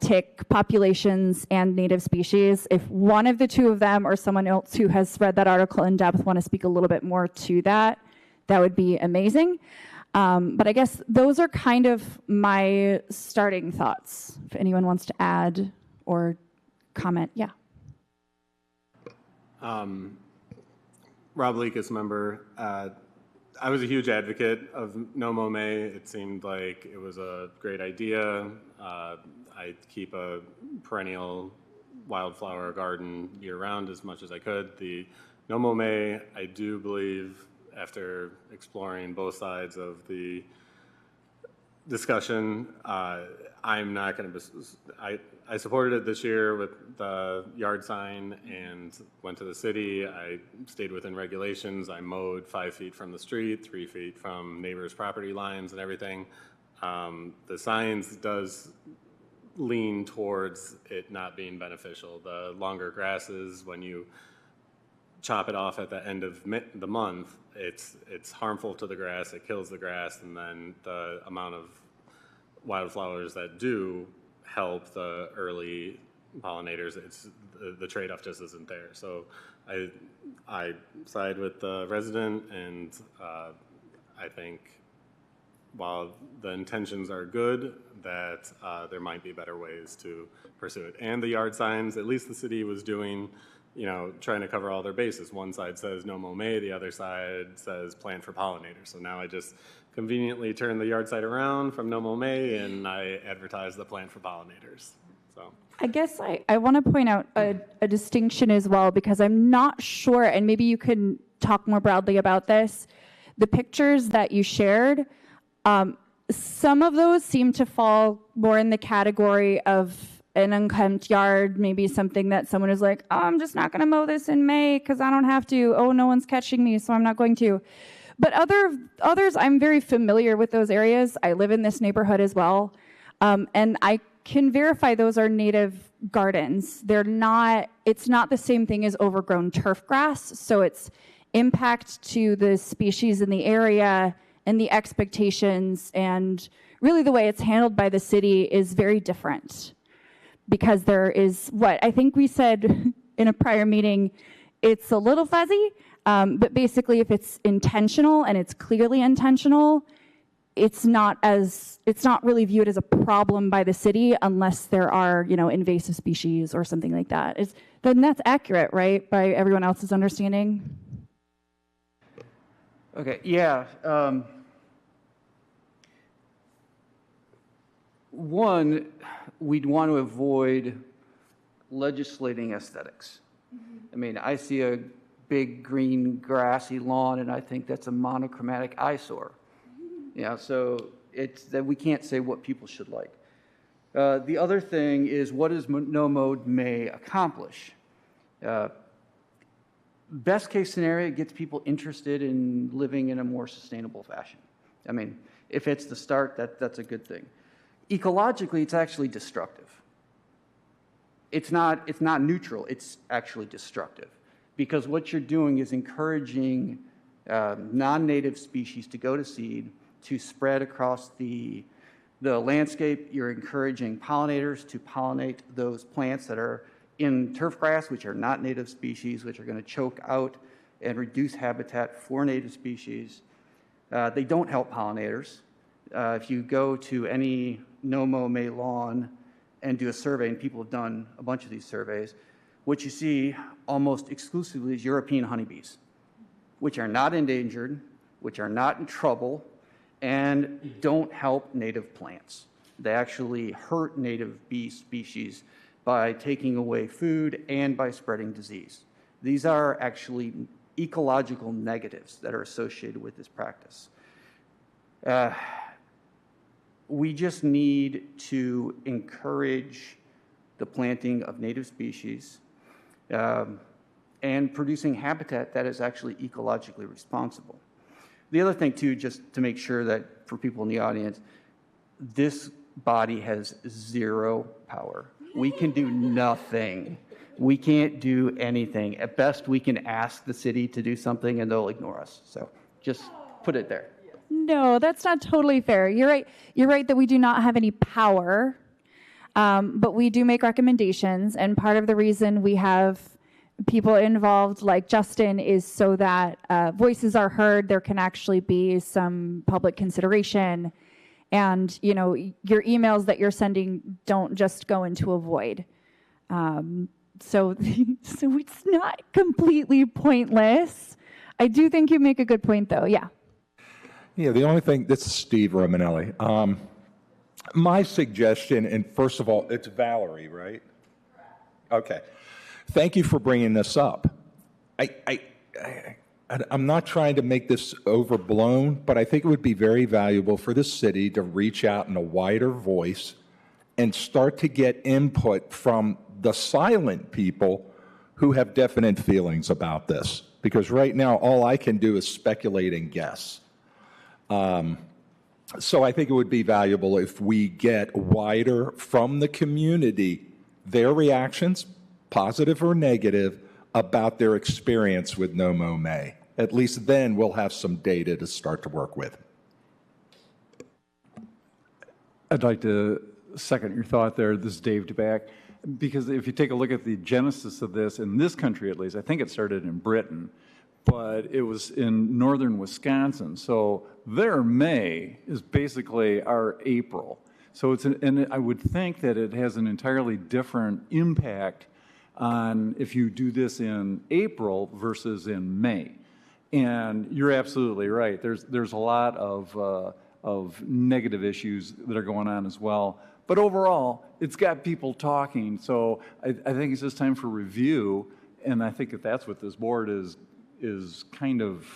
tick populations and native species. If one of the two of them or someone else who has read that article in depth want to speak a little bit more to that, that would be amazing. But I guess those are kind of my starting thoughts. If anyone wants to add or comment, yeah. Rob Leakus, member. I was a huge advocate of no mow may. It seemed like it was a great idea. I keep a perennial wildflower garden year-round as much as I could. The no mow may, I do believe, after exploring both sides of the discussion, I'm not going to. I supported it this year with the yard sign and went to the city. I stayed within regulations. I mowed 5 feet from the street, 3 feet from neighbors' property lines and everything. The signs does lean towards it not being beneficial. The longer grasses, when you chop it off at the end of the month, it's harmful to the grass, it kills the grass, and then the amount of wildflowers that do help the early pollinators, the trade-off just isn't there. So I side with the resident, and I think while the intentions are good, that there might be better ways to pursue it. And the yard signs, at least the city was doing, you know, trying to cover all their bases. One side says no mow may, the other side says plant for pollinators. So now I just conveniently turn the yard side around from no mow may, and I advertise the plant for pollinators. So I guess I want to point out a distinction as well, because I'm not sure, and maybe you can talk more broadly about this. The pictures that you shared, some of those seem to fall more in the category of an unkempt yard, maybe something that someone is like, oh, I'm just not going to mow this in May because I don't have to. Oh, no one's catching me, so I'm not going to. But others, I'm very familiar with those areas. I live in this neighborhood as well. And I can verify those are native gardens. It's not the same thing as overgrown turf grass. So it's impact to the species in the area and the expectations, and really the way it's handled by the city is very different, because there is what I think we said in a prior meeting, it's a little fuzzy, but basically if it's intentional and it's clearly intentional, it's not really viewed as a problem by the city unless there are, invasive species or something like that. Then that's accurate, right, by everyone else's understanding? Okay, yeah. One, we'd want to avoid legislating aesthetics. I mean, I see a big green grassy lawn and I think that's a monochromatic eyesore. So it's that we can't say what people should like. The other thing is, what does no mode may accomplish? Best case scenario, it gets people interested in living in a more sustainable fashion. I mean, if it's the start, that's a good thing. Ecologically, it's actually destructive. It's not neutral, it's actually destructive. Because what you're doing is encouraging non-native species to go to seed, to spread across the landscape. You're encouraging pollinators to pollinate those plants that are in turf grass, which are not native species, which are going to choke out and reduce habitat for native species. They don't help pollinators. If you go to any no-mow May lawn and do a survey, and people have done a bunch of these surveys, what you see almost exclusively is European honeybees, which are not endangered, which are not in trouble, and don't help native plants. They actually hurt native bee species by taking away food and by spreading disease. These are actually ecological negatives that are associated with this practice. We just need to encourage the planting of native species and producing habitat that is actually ecologically responsible. The other thing, too, just to make sure that for people in the audience, this body has zero power. We can do nothing. We can't do anything. At best, we can ask the city to do something and they'll ignore us. So just put it there. No, that's not totally fair. You're right. You're right that we do not have any power, but we do make recommendations. And part of the reason we have people involved like Justin is so that voices are heard. There can actually be some public consideration. And, your emails that you're sending don't just go into a void. So it's not completely pointless. I do think you make a good point, though. Yeah. Yeah, the only thing, this is Steve Romanelli. My suggestion, and first of all, it's Valerie, right? Okay. Thank you for bringing this up. I'm not trying to make this overblown, but I think it would be very valuable for the city to reach out in a wider voice and start to get input from the silent people who have definite feelings about this. Because right now, all I can do is speculate and guess. So I think it would be valuable if we get wider from the community, their reactions, positive or negative, about their experience with No Mow May. At least then we'll have some data to start to work with. I'd like to second your thought there. This is Dave DeBack. Because if you take a look at the genesis of this, in this country at least, I think it started in Britain, but it was in northern Wisconsin. So their May is basically our April. So and I would think that it has an entirely different impact on if you do this in April versus in May. And you're absolutely right. There's a lot of negative issues that are going on as well. But overall, it's got people talking. So I think it's just time for review. And I think that's what this board is kind of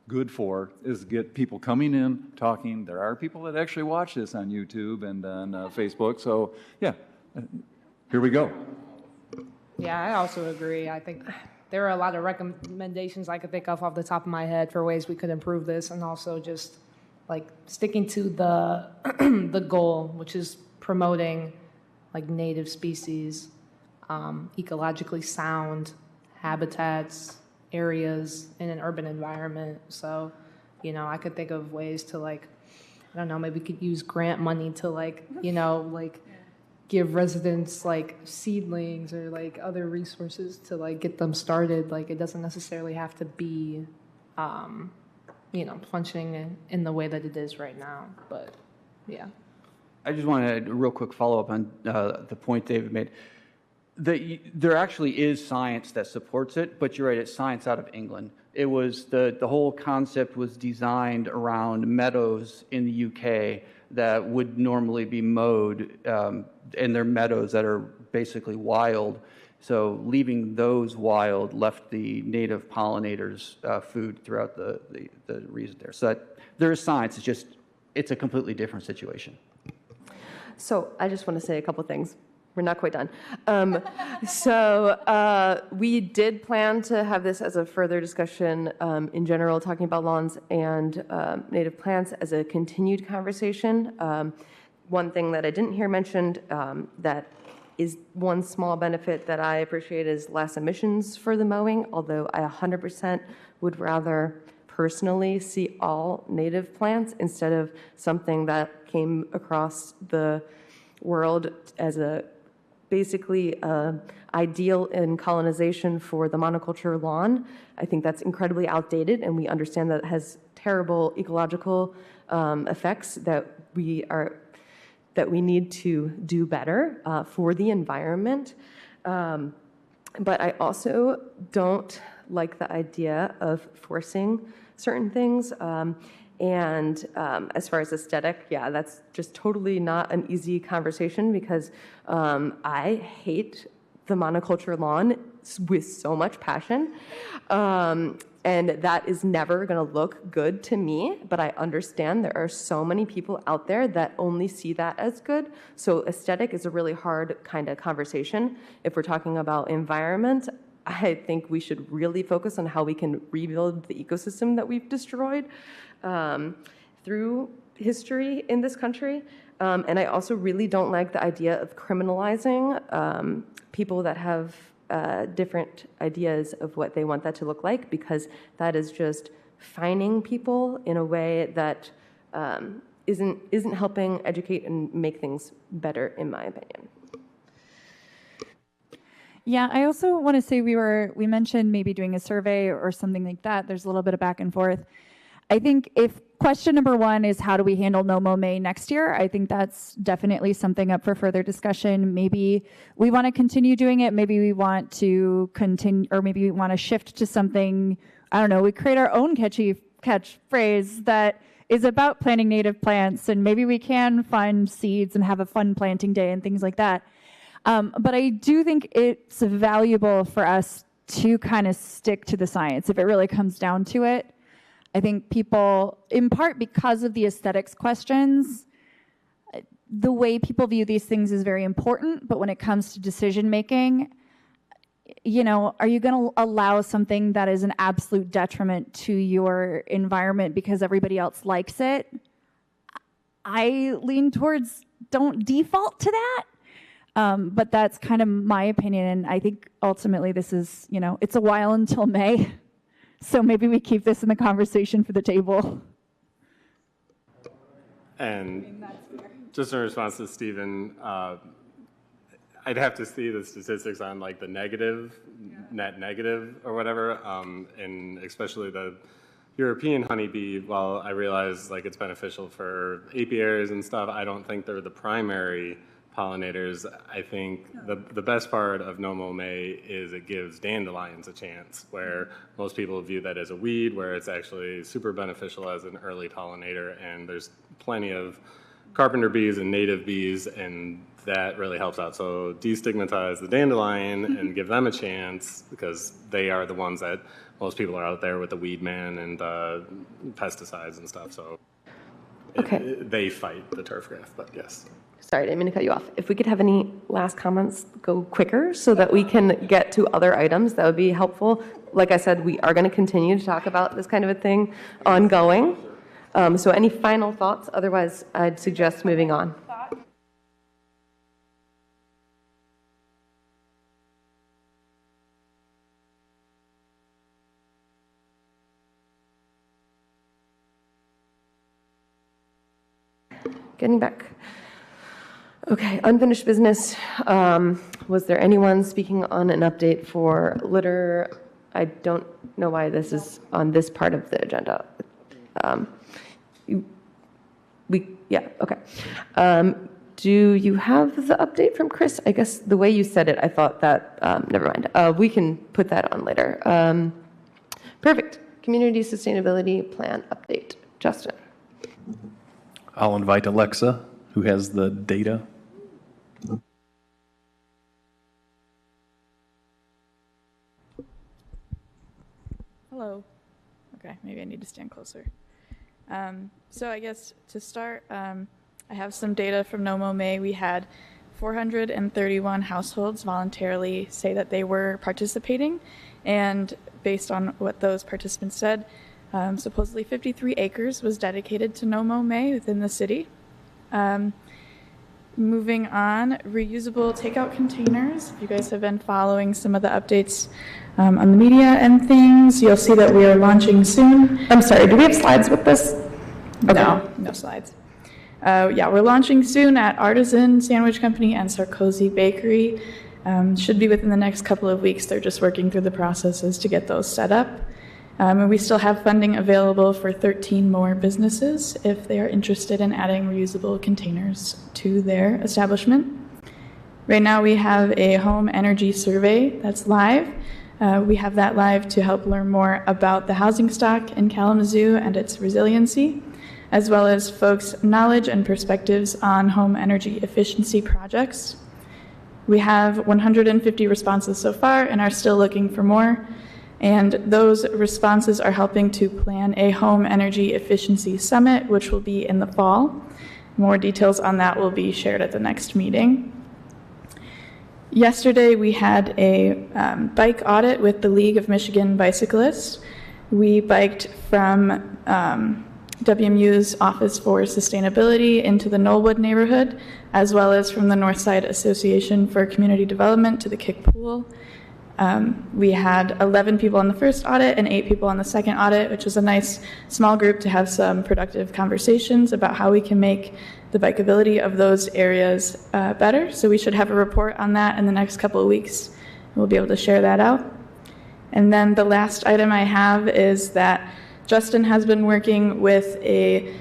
good for, is get people coming in, talking. There are people that actually watch this on YouTube and on Facebook. So yeah, Here we go. Yeah, I also agree. I think there are a lot of recommendations I could think of off the top of my head for ways we could improve this, and also just like sticking to the the goal, which is promoting like native species, ecologically sound habitats, areas in an urban environment. So, you know, I could think of ways to like, I don't know, maybe we could use grant money to like, you know, like give residents like seedlings or like other resources to like get them started. Like it doesn't necessarily have to be, you know, functioning in the way that it is right now. But yeah. I just want to real quick follow up on the point David made. There actually is science that supports it, but you're right, it's science out of England. It was the whole concept was designed around meadows in the UK that would normally be mowed, and they're meadows that are basically wild. So leaving those wild left the native pollinators food throughout the region there. So there is science, it's a completely different situation. So I just want to say a couple things. We're not quite done. We did plan to have this as a further discussion in general, talking about lawns and native plants as a continued conversation. One thing that I didn't hear mentioned that is one small benefit that I appreciate is less emissions for the mowing, although I 100% would rather personally see all native plants instead of something that came across the world as a basically ideal in colonization for the monoculture lawn. I think that's incredibly outdated, and we understand that it has terrible ecological effects that we need to do better for the environment. But I also don't like the idea of forcing certain things. And as far as aesthetic, yeah, that's just totally not an easy conversation because I hate the monoculture lawn with so much passion. And that is never going to look good to me, but I understand there are so many people out there that only see that as good. So aesthetic is a really hard kind of conversation. If we're talking about environment, I think we should really focus on how we can rebuild the ecosystem that we've destroyed through history in this country. And I also really don't like the idea of criminalizing people that have different ideas of what they want that to look like, because that is just fining people in a way that isn't helping educate and make things better, in my opinion. Yeah, I also want to say we mentioned maybe doing a survey or something like that. There's a little bit of back and forth. I think if question number one is how do we handle No Mow May next year, I think that's definitely something up for further discussion. Maybe we want to continue doing it. Maybe we want to continue, or maybe we want to shift to something, I don't know, we create our own catchphrase that is about planting native plants, and maybe we can find seeds and have a fun planting day and things like that. But I do think it's valuable for us to kind of stick to the science if it really comes down to it. I think people, in part because of the aesthetics questions, the way people view these things is very important, but when it comes to decision making, you know, are you going to allow something that is an absolute detriment to your environment because everybody else likes it? I lean towards don't default to that. But that's kind of my opinion, and I think ultimately this is, you know, it's a while until May, so maybe we keep this in the conversation for the table. And just in response to Stephen, I'd have to see the statistics on like the net negative or whatever, and especially the European honeybee. While I realize like it's beneficial for apiaries and stuff, I don't think they're the primary pollinators. I think the best part of No Mow May is it gives dandelions a chance, where most people view that as a weed, where it's actually super beneficial as an early pollinator, and there's plenty of carpenter bees and native bees, and that really helps out. So destigmatize the dandelion and give them a chance, because they are the ones that most people are out there with the weed man and pesticides and stuff. So they fight the turf grass, but yes. Sorry, I didn't mean to cut you off. If we could have any last comments go quicker so that we can get to other items, that would be helpful. Like I said, we are going to continue to talk about this kind of a thing ongoing. So any final thoughts? Otherwise, I'd suggest moving on. Getting back. Okay, unfinished business. Was there anyone speaking on an update for litter? I don't know why this is on this part of the agenda. Yeah, okay. Do you have the update from Chris? I guess the way you said it, I thought that, never mind. We can put that on later. Perfect. Community Sustainability Plan update. Justin. I'll invite Alexa, who has the data. Hello. Okay, maybe I need to stand closer. So I guess to start, I have some data from NOMO May. We had 431 households voluntarily say that they were participating, and based on what those participants said, supposedly 53 acres was dedicated to NOMO May within the city. Moving on, reusable takeout containers. If you guys have been following some of the updates on the media and things, you'll see that we are launching soon. I'm sorry, do we have slides with this? Okay. No slides. Yeah, we're launching soon at Artisan Sandwich Company and Sarkozy Bakery. Should be within the next couple of weeks. They're just working through the processes to get those set up. And we still have funding available for 13 more businesses if they are interested in adding reusable containers to their establishment. Right now we have a home energy survey that's live. We have that live to help learn more about the housing stock in Kalamazoo and its resiliency, as well as folks' knowledge and perspectives on home energy efficiency projects. We have 150 responses so far and are still looking for more. And those responses are helping to plan a home energy efficiency summit, which will be in the fall. More details on that will be shared at the next meeting. Yesterday, we had a bike audit with the League of Michigan Bicyclists. We biked from WMU's Office for Sustainability into the Knollwood neighborhood, as well as from the Northside Association for Community Development to the Kick Pool. We had 11 people on the first audit and 8 people on the second audit, which was a nice small group to have some productive conversations about how we can make the bikeability of those areas better. So we should have a report on that in the next couple of weeks. We'll be able to share that out. And then the last item I have is that Justin has been working with a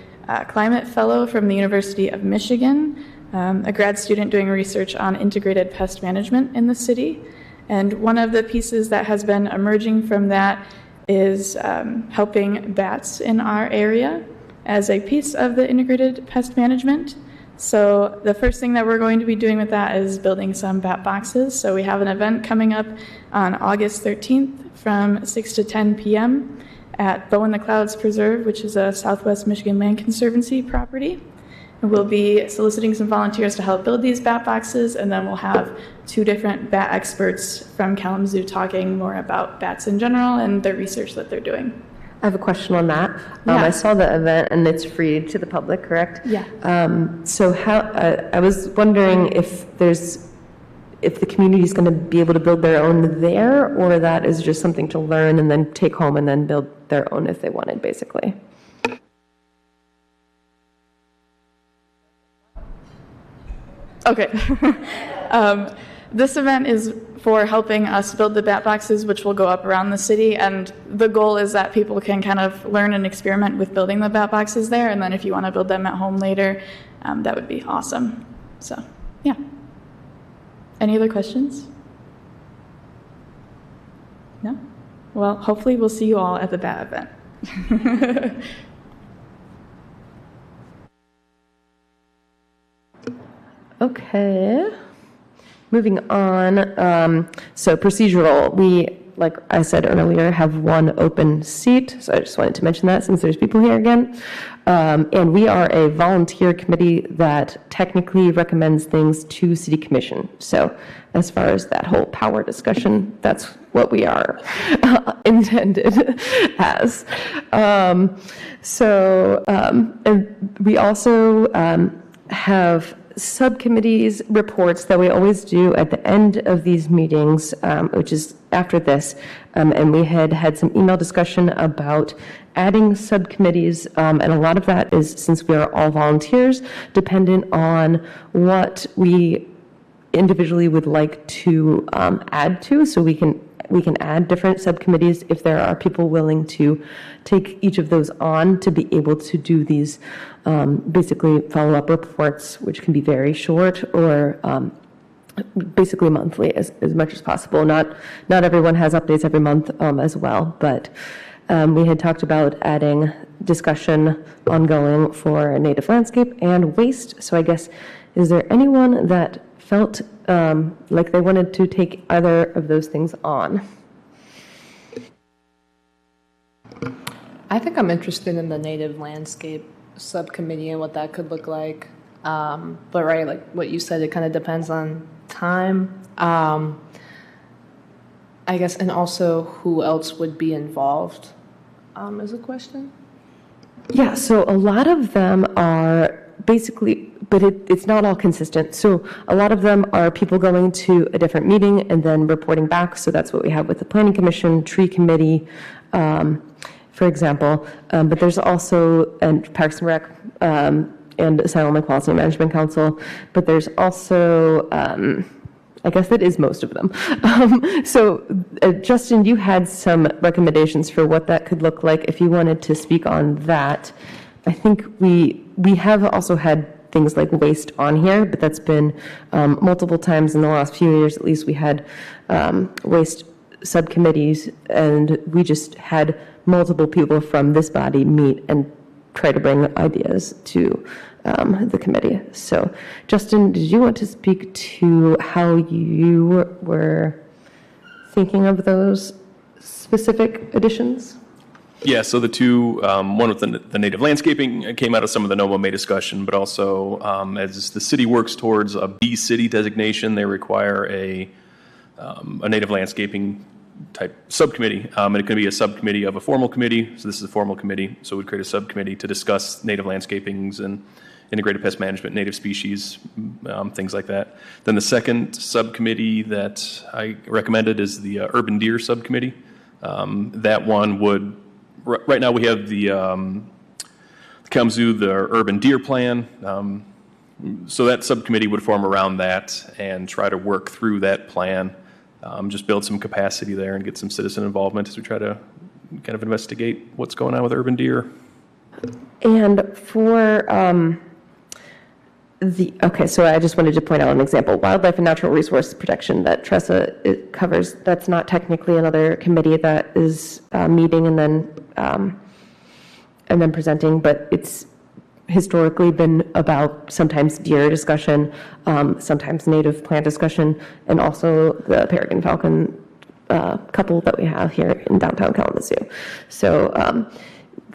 climate fellow from the University of Michigan, a grad student doing research on integrated pest management in the city. And one of the pieces that has been emerging from that is helping bats in our area as a piece of the integrated pest management. So the first thing that we're going to be doing with that is building some bat boxes. So we have an event coming up on August 13th from 6 to 10 p.m. at Bow in the Clouds Preserve, which is a Southwest Michigan Land Conservancy property. And we'll be soliciting some volunteers to help build these bat boxes, and then we'll have 2 different bat experts from Kalamazoo talking more about bats in general and the research that they're doing. I have a question on that. Yeah. I saw the event and it's free to the public, correct? Yeah. So how, I was wondering if the community is going to be able to build their own there, or that is just something to learn and then take home and then build their own if they wanted, basically. Okay. This event is for helping us build the bat boxes, which will go up around the city. And the goal is that people can kind of learn and experiment with building the bat boxes there. And then if you want to build them at home later, that would be awesome. So, yeah. Any other questions? No? Well, hopefully we'll see you all at the bat event. Okay. Moving on, so procedural, we like I said earlier, have one open seat. So I just wanted to mention that since there's people here again. And we are a volunteer committee that technically recommends things to City Commission. So as far as that whole power discussion, that's what we are intended as. And we also have subcommittees reports that we always do at the end of these meetings, which is after this. And we had some email discussion about adding subcommittees, and a lot of that is, since we are all volunteers, dependent on what we individually would like to add to. So we can add different subcommittees if there are people willing to take each of those on to be able to do these basically follow-up reports, which can be very short or basically monthly as much as possible. Not everyone has updates every month as well, but we had talked about adding discussion ongoing for native landscape and waste. So I guess, is there anyone that felt like they wanted to take either of those things on? I think I'm interested in the native landscape subcommittee and what that could look like. But right, like what you said, it kind of depends on time. I guess, and also who else would be involved is a question. Yeah, so a lot of them are basically, but it's not all consistent. So a lot of them are people going to a different meeting and then reporting back. So that's what we have with the Planning Commission, Tree Committee, for example. But there's also and Parks and Rec and Asylum and Quality Management Council. But there's also, I guess that is most of them. Justin, you had some recommendations for what that could look like if you wanted to speak on that. I think we have also had things like waste on here, but that's been multiple times in the last few years. At least we had waste subcommittees, and we just had multiple people from this body meet and try to bring ideas to the committee. So, Justin, did you want to speak to how you were thinking of those specific additions? Yeah, so the two, one with the native landscaping came out of some of the NOMO May discussion, but also as the city works towards a B city designation, they require a native landscaping type subcommittee. And it can be a subcommittee of a formal committee. So this is a formal committee. So we'd create a subcommittee to discuss native landscapings and integrated pest management, native species, things like that. Then the second subcommittee that I recommended is the urban deer subcommittee. That one would, right now we have the Kalamazoo, the urban deer plan. So that subcommittee would form around that and try to work through that plan, just build some capacity there and get some citizen involvement as we try to kind of investigate what's going on with urban deer. And for okay, so I just wanted to point out an example. Wildlife and natural resource protection that Tressa covers, that's not technically another committee that is meeting and then presenting, but it's historically been about sometimes deer discussion, sometimes native plant discussion, and also the peregrine falcon couple that we have here in downtown Kalamazoo. So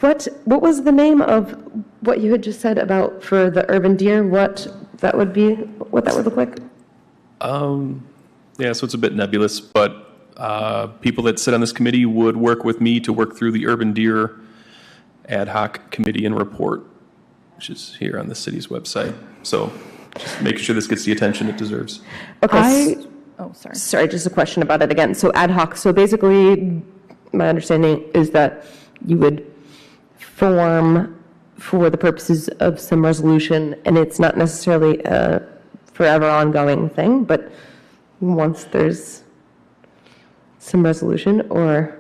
what was the name of what you had just said about for the urban deer, what that would look like? Yeah, so it's a bit nebulous, but people that sit on this committee would work with me to work through the urban deer ad hoc committee and report, which is here on the city's website. So just make sure this gets the attention it deserves. Okay. Sorry, just a question about it again. So ad hoc, so basically my understanding is that you would form for the purposes of some resolution, and it's not necessarily a forever ongoing thing, but once there's some resolution, or?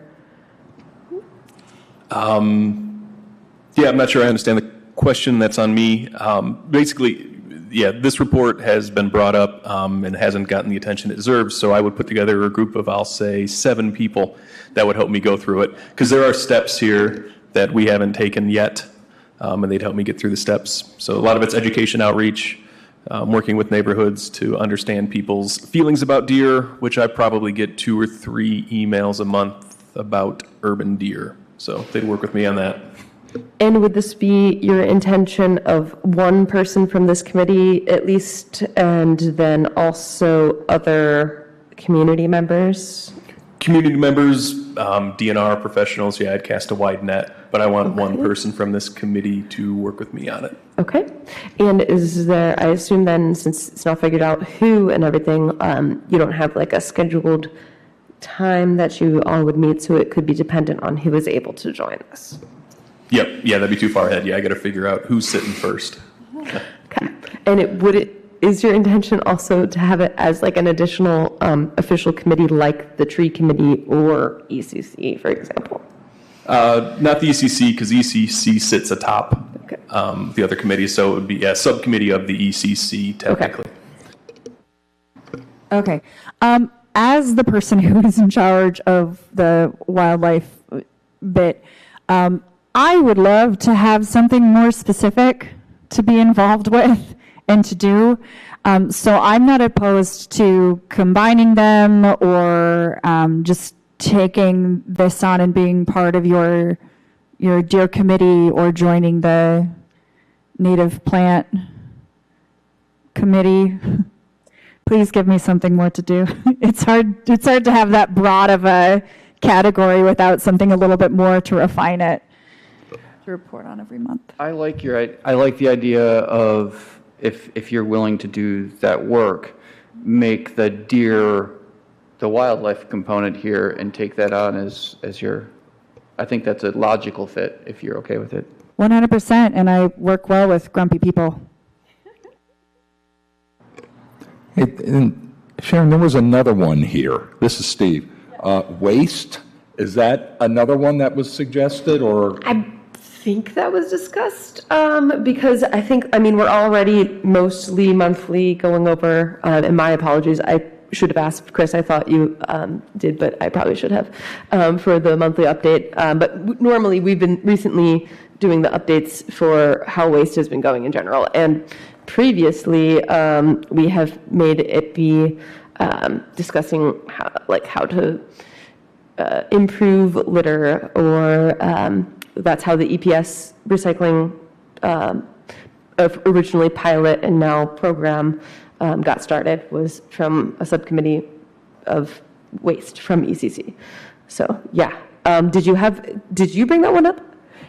Yeah, I'm not sure I understand the question. That's on me. Basically, yeah, this report has been brought up and hasn't gotten the attention it deserves, so I would put together a group of, I'll say, 7 people that would help me go through it, because there are steps here that we haven't taken yet, and they'd help me get through the steps. So a lot of it's education outreach, working with neighborhoods to understand people's feelings about deer, which I probably get 2 or 3 emails a month about urban deer. So they'd work with me on that. And would this be your intention of one person from this committee at least, and then also other community members? Community members, DNR professionals, yeah, I'd cast a wide net, but I want one person from this committee to work with me on it. Okay. And is there, I assume then, since it's not figured out who and everything, you don't have like a scheduled time that you all would meet, so it could be dependent on who is able to join us? Yep, yeah, that'd be too far ahead. Yeah, I got to figure out who's sitting first. Okay. And is your intention also to have it as like an additional official committee like the tree committee or ECC, for example? Not the ECC, because ECC sits atop the other committees, so it would be a subcommittee of the ECC, technically. Okay. As the person who is in charge of the wildlife bit, I would love to have something more specific to be involved with and to do. So I'm not opposed to combining them or just taking this on and being part of your deer committee or joining the native plant committee. Please give me something more to do. It's hard to have that broad of a category without something a little bit more to refine it. To report on every month. I like the idea of if you're willing to do that work, make the deer the wildlife component here and take that on as your, I think that's a logical fit if you're okay with it. 100%, and I work well with grumpy people. Hey, and Sharon, there was another one here. This is Steve. Waste, is that another one that was suggested, or? I think that was discussed because I mean, we're already mostly monthly going over, and my apologies, I should have asked Chris, I thought you did, but I probably should have, for the monthly update. But normally we've been recently doing the updates for how waste has been going in general. And previously, we have made it be discussing how to improve litter, or that's how the EPS recycling originally pilot and now program got started, was from a subcommittee of waste from ECC. So yeah, did you bring that one up?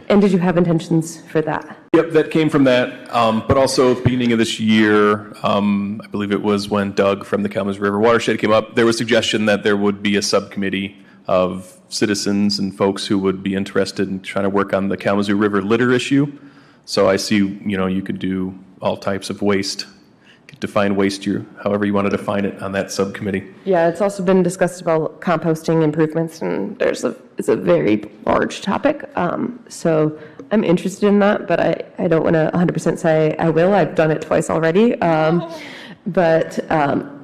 And did you have intentions for that? Yep, that came from that. But also at the beginning of this year, I believe it was when Doug from the Kalamazoo River Watershed came up, there was suggestion that there would be a subcommittee of citizens and folks who would be interested in trying to work on the Kalamazoo River litter issue. So I see, you could do all types of waste, define waste however you want to define it on that subcommittee. Yeah, it's also been discussed about composting improvements, and it's a very large topic. So I'm interested in that, but I don't want to 100% say I will. I've done it twice already. But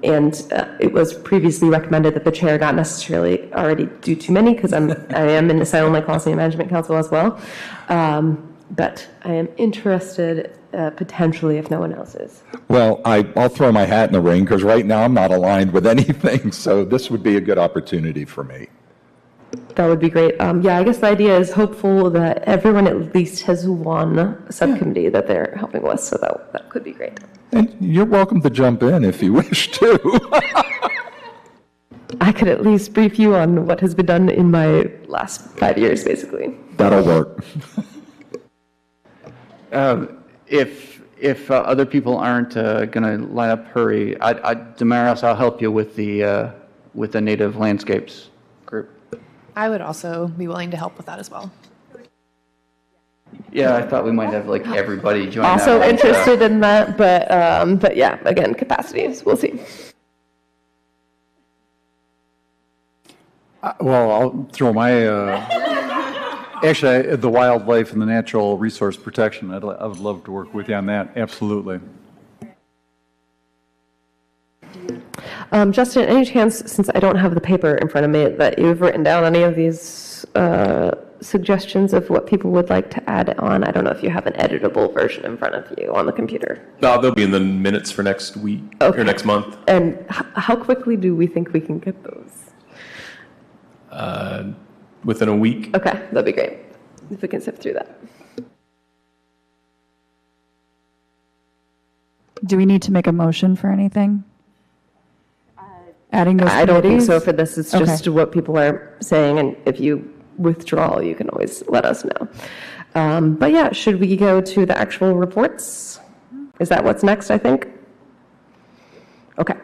it was previously recommended that the chair not necessarily already do too many, because I am in the Silent Lake Policy Management Council as well. But I am interested potentially if no one else is. Well, I'll throw my hat in the ring, because right now I'm not aligned with anything, so this would be a good opportunity for me. That would be great. Yeah, I guess the idea is hopeful that everyone at least has one subcommittee that they're helping with, so that could be great. And you're welcome to jump in if you wish to. I could at least brief you on what has been done in my last 5 years, basically. That'll work. If other people aren't going to line up, hurry. Damaris, I'll help you with the Native Landscapes group. I would also be willing to help with that as well. Yeah, I thought we might have everybody join. Also interested in that, but yeah, again, capacities. We'll see. Well, I'll throw my. Actually, the wildlife and the natural resource protection, I would love to work with you on that, absolutely. Justin, any chance, since I don't have the paper in front of me, that you've written down any of these suggestions of what people would like to add on? I don't know if you have an editable version in front of you on the computer. No, they'll be in the minutes for next week or next month. And how quickly do we think we can get those? Within a week. Okay, that'd be great if we can sift through that. Do we need to make a motion for anything? Adding those I don't think committees? so for this. It's Okay. just what people are saying, and if you withdraw, you can always let us know. But yeah, should we go to the actual reports? Is that what's next, I think? Okay.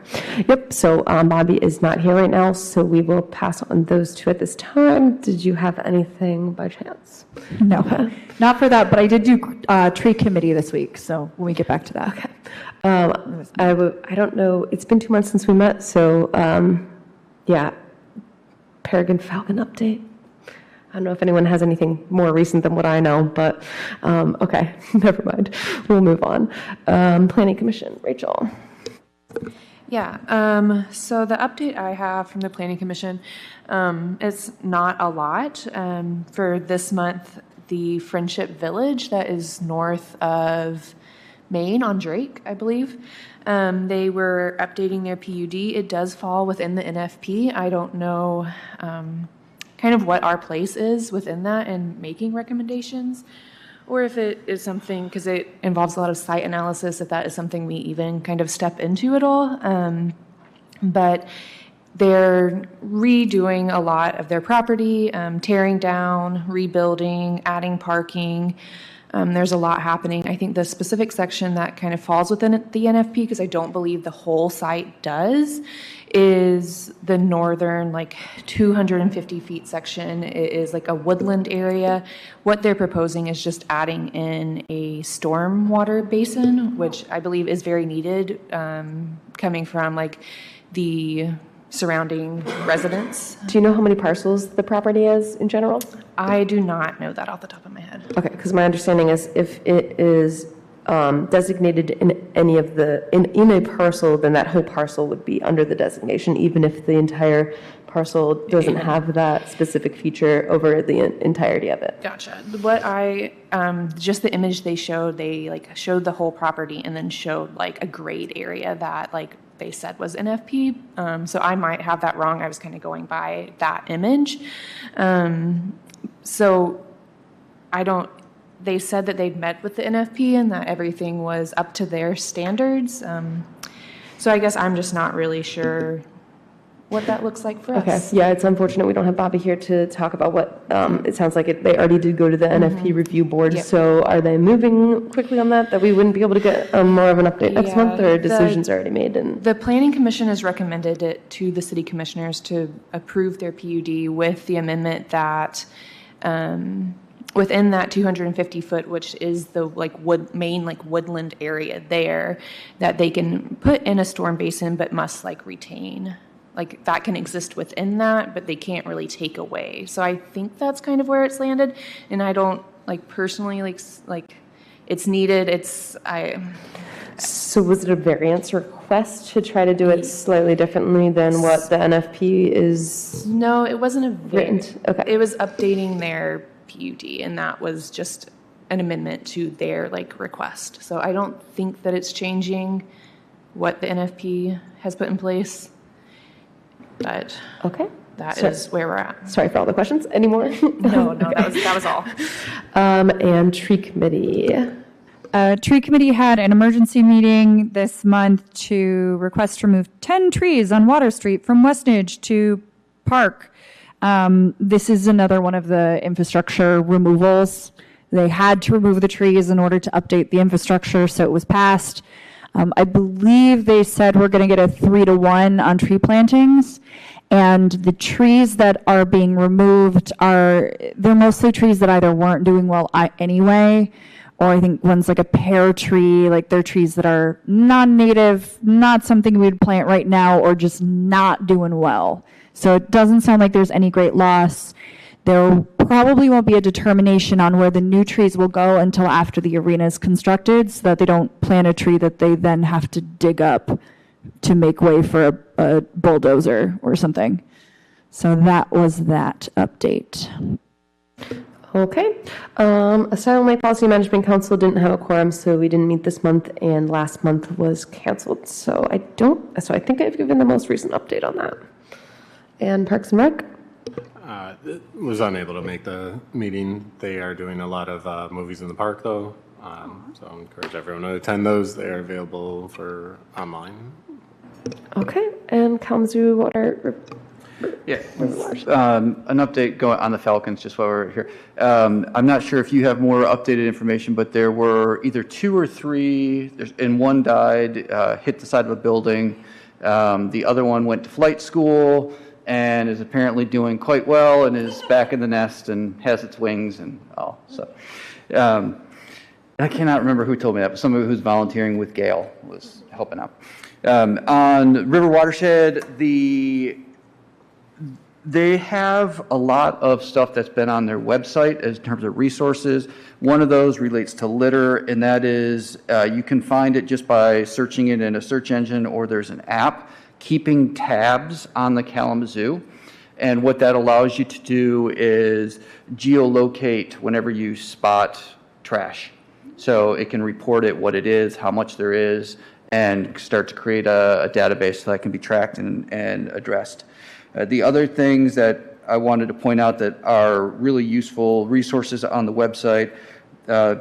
Yep, so Bobby is not here right now, so we will pass on those two at this time. Did you have anything by chance? No, not for that, but I did do tree committee this week, so when we get back to that. Okay. I don't know, it's been 2 months since we met, so yeah, Peregrine Falcon update. I don't know if anyone has anything more recent than what I know, but okay, never mind. We'll move on. Planning Commission, Rachel. Yeah, so the update I have from the Planning Commission, it's not a lot. For this month, the Friendship Village that is north of Maine on Drake, I believe, they were updating their PUD. It does fall within the NFP. I don't know kind of what our place is within that and making recommendations, or if it is something, because it involves a lot of site analysis, if that is something we even kind of step into at all. But they're redoing a lot of their property, tearing down, rebuilding, adding parking. There's a lot happening. I think the specific section that kind of falls within the NFP, because I don't believe the whole site does, is the northern, like 250 feet section. It is like a woodland area. What they're proposing is just adding in a stormwater basin, which I believe is very needed, coming from like the surrounding residents. Do you know how many parcels the property is in general? I do not know that off the top of my head. Okay, because my understanding is if it is designated in any of in a parcel, then that whole parcel would be under the designation, even if the entire parcel doesn't have that specific feature over the entirety of it. Gotcha. What just the image they like showed the whole property and then showed like a grade area that like they said was NFP. So I might have that wrong. I was kind of going by that image. So they said that they'd met with the NFP and that everything was up to their standards. So I guess I'm just not really sure what that looks like for Okay, us. yeah, it's unfortunate we don't have Bobby here to talk about what, it sounds like they already did go to the NFP review board. Yep. So are they moving quickly on that we wouldn't be able to get more of an update next month, or decisions already made? And the Planning Commission has recommended it to the city commissioners to approve their PUD with the amendment that within that 250 foot, which is the like main like woodland area there, that they can put in a storm basin but must like retain. Like that can exist within that, but they can't really take away. So I think that's kind of where it's landed. And I don't like personally like it's needed. So was it a variance request to try to do it slightly differently than what the NFP is? No, it wasn't a variance. Okay. It was updating their PUD, and that was just an amendment to their like request. So I don't think that it's changing what the NFP has put in place. But okay, that is where we're at. Sorry for all the questions. Any more? No, that was all. And tree committee. Tree committee had an emergency meeting this month to request to remove 10 trees on Water Street from Westnedge to Park. This is another one of the infrastructure removals. They had to remove the trees in order to update the infrastructure, so it was passed. I believe they said we're going to get a 3-to-1 on tree plantings, and the trees that are being removed they're mostly trees that either weren't doing well anyway, or I think one's like a pear tree, like they're trees that are non-native, not something we'd plant right now, or just not doing well. So it doesn't sound like there's any great loss. There probably won't be a determination on where the new trees will go until after the arena is constructed, so that they don't plant a tree that they then have to dig up to make way for a bulldozer or something. So that was that update. Okay. Asylum Way Policy Management Council didn't have a quorum, so we didn't meet this month, and last month was canceled. So I think I've given the most recent update on that. And Parks and Rec? Was unable to make the meeting. They are doing a lot of movies in the park, though. So I encourage everyone to attend those. They are available for online. Okay. And Kalamazoo Water. Yeah, an update going on the Falcons, just while we're here. I'm not sure if you have more updated information, but there were either 2 or 3, and one died, hit the side of a building. The other one went to flight school and is apparently doing quite well and is back in the nest and has its wings and all. So I cannot remember who told me that, but somebody who's volunteering with Gavel was helping out. On River Watershed, they have a lot of stuff that's been on their website in terms of resources. One of those relates to litter, and that is you can find it just by searching it in a search engine, or there's an app, keeping tabs on the Kalamazoo. And what that allows you to do is geolocate whenever you spot trash. So it can report it, what it is, how much there is, and start to create a database so that can be tracked and addressed. The other things that I wanted to point out that are really useful resources on the website,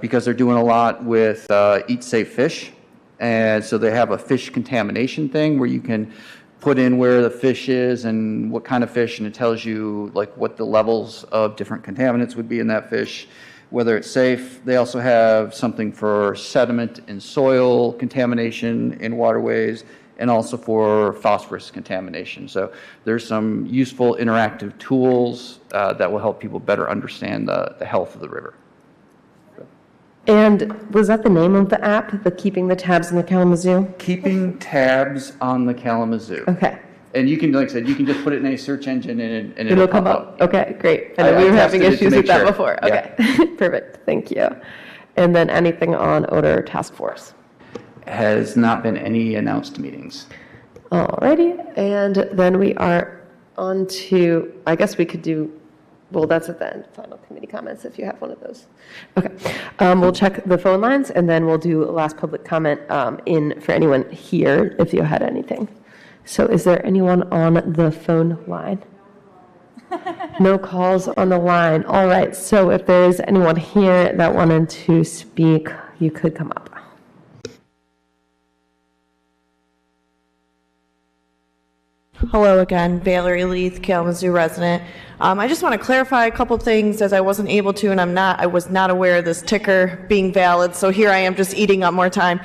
because they're doing a lot with Eat Safe Fish. And so they have a fish contamination thing where you can put in where the fish is and what kind of fish, and it tells you like what the levels of different contaminants would be in that fish, whether it's safe. They also have something for sediment and soil contamination in waterways, and also for phosphorus contamination. So there's some useful interactive tools that will help people better understand the health of the river. And was that the name of the app, the Keeping the Tabs on the Kalamazoo? Keeping Tabs on the Kalamazoo. Okay. And you can, like I said, you can just put it in a search engine and it'll come up. Okay, great. I know we were having issues with that before. Okay, perfect. Thank you. And then anything on odor task force? Has not been any announced meetings. Alrighty, and then we are on to, I guess we could do, well, that's at the end, final committee comments, if you have one of those. Okay, we'll check the phone lines, and then we'll do a last public comment in for anyone here, if you had anything. So is there anyone on the phone line? No calls on the line. All right, so if there is anyone here that wanted to speak, you could come up. Hello again, Valerie Leith, Kalamazoo resident. I just want to clarify a couple things, as I wasn't able to, and I was not aware of this ticker being valid, so here I am just eating up more time.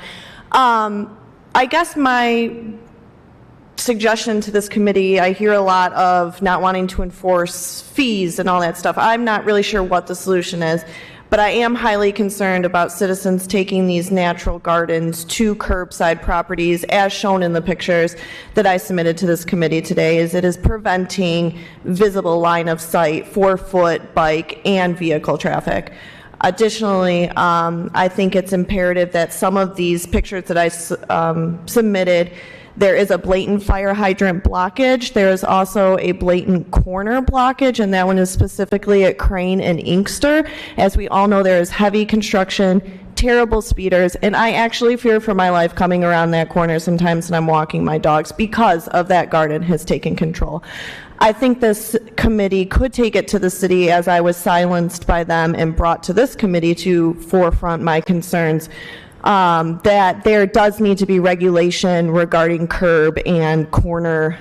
I guess my suggestion to this committee, I hear a lot of not wanting to enforce fees and all that stuff. I'm not really sure what the solution is, but I am highly concerned about citizens taking these natural gardens to curbside properties, as shown in the pictures that I submitted to this committee today, as it is preventing visible line of sight for foot, bike, and vehicle traffic. Additionally, I think it's imperative that some of these pictures that I submitted, there is a blatant fire hydrant blockage. There is also a blatant corner blockage, and that one is specifically at Crane and Inkster. As we all know, there is heavy construction, terrible speeders, and I actually fear for my life coming around that corner sometimes when I'm walking my dogs because of that garden has taken control. I think this committee could take it to the city, as I was silenced by them and brought to this committee to forefront my concerns. That there does need to be regulation regarding curb and corner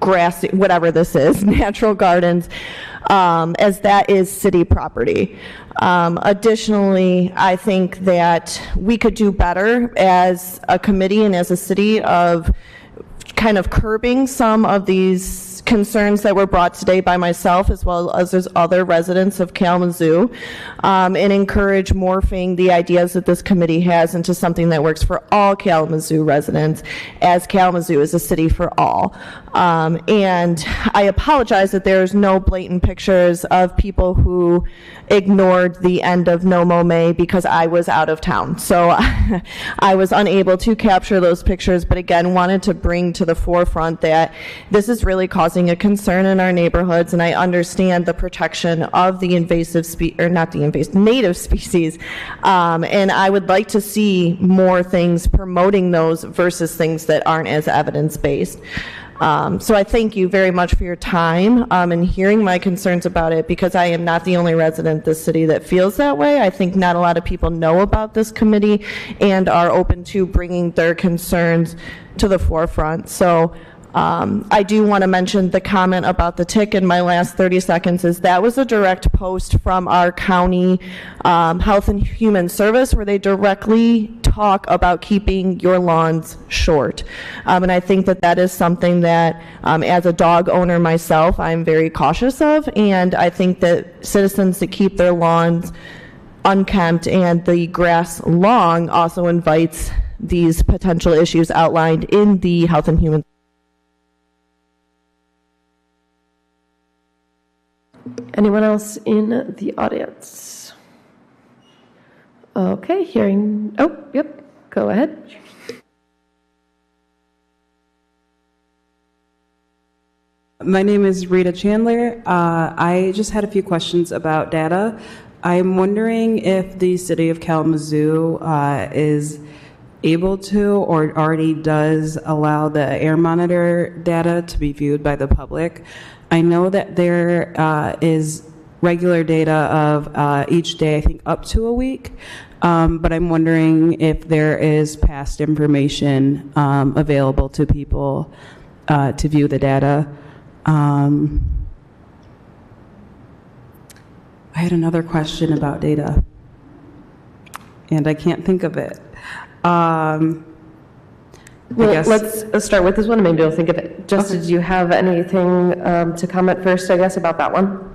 grass, whatever this is, natural gardens, as that is city property. Additionally, I think that we could do better as a committee and as a city of kind of curbing some of these concerns that were brought today by myself as well as other residents of Kalamazoo, and encourage morphing the ideas that this committee has into something that works for all Kalamazoo residents, as Kalamazoo is a city for all. And I apologize that there's no blatant pictures of people who ignored the end of No Mo May because I was out of town. So I was unable to capture those pictures, but again, wanted to bring to the forefront that this is really causing causing a concern in our neighborhoods, and I understand the protection of the native species. And I would like to see more things promoting those versus things that aren't as evidence-based. So I thank you very much for your time and hearing my concerns about it, because I am not the only resident of this city that feels that way. I think not a lot of people know about this committee and are open to bringing their concerns to the forefront. So I do want to mention the comment about the tick in my last 30 seconds is that was a direct post from our county Health and Human Service, where they directly talk about keeping your lawns short. And I think that that is something that as a dog owner myself, I'm very cautious of, and I think that citizens that keep their lawns unkempt and the grass long also invites these potential issues outlined in the Health and Human. Anyone else in the audience? Okay, hearing, oh, yep, go ahead. My name is Rita Chandler. I just had a few questions about data. I'm wondering if the city of Kalamazoo is able to or already does allow the air monitor data to be viewed by the public. I know that there is regular data of each day, I think up to a week, but I'm wondering if there is past information available to people to view the data. I had another question about data, and I can't think of it. Well, let's start with this one, and maybe we'll think of it. Justin, do you have anything to comment first, I guess, about that one?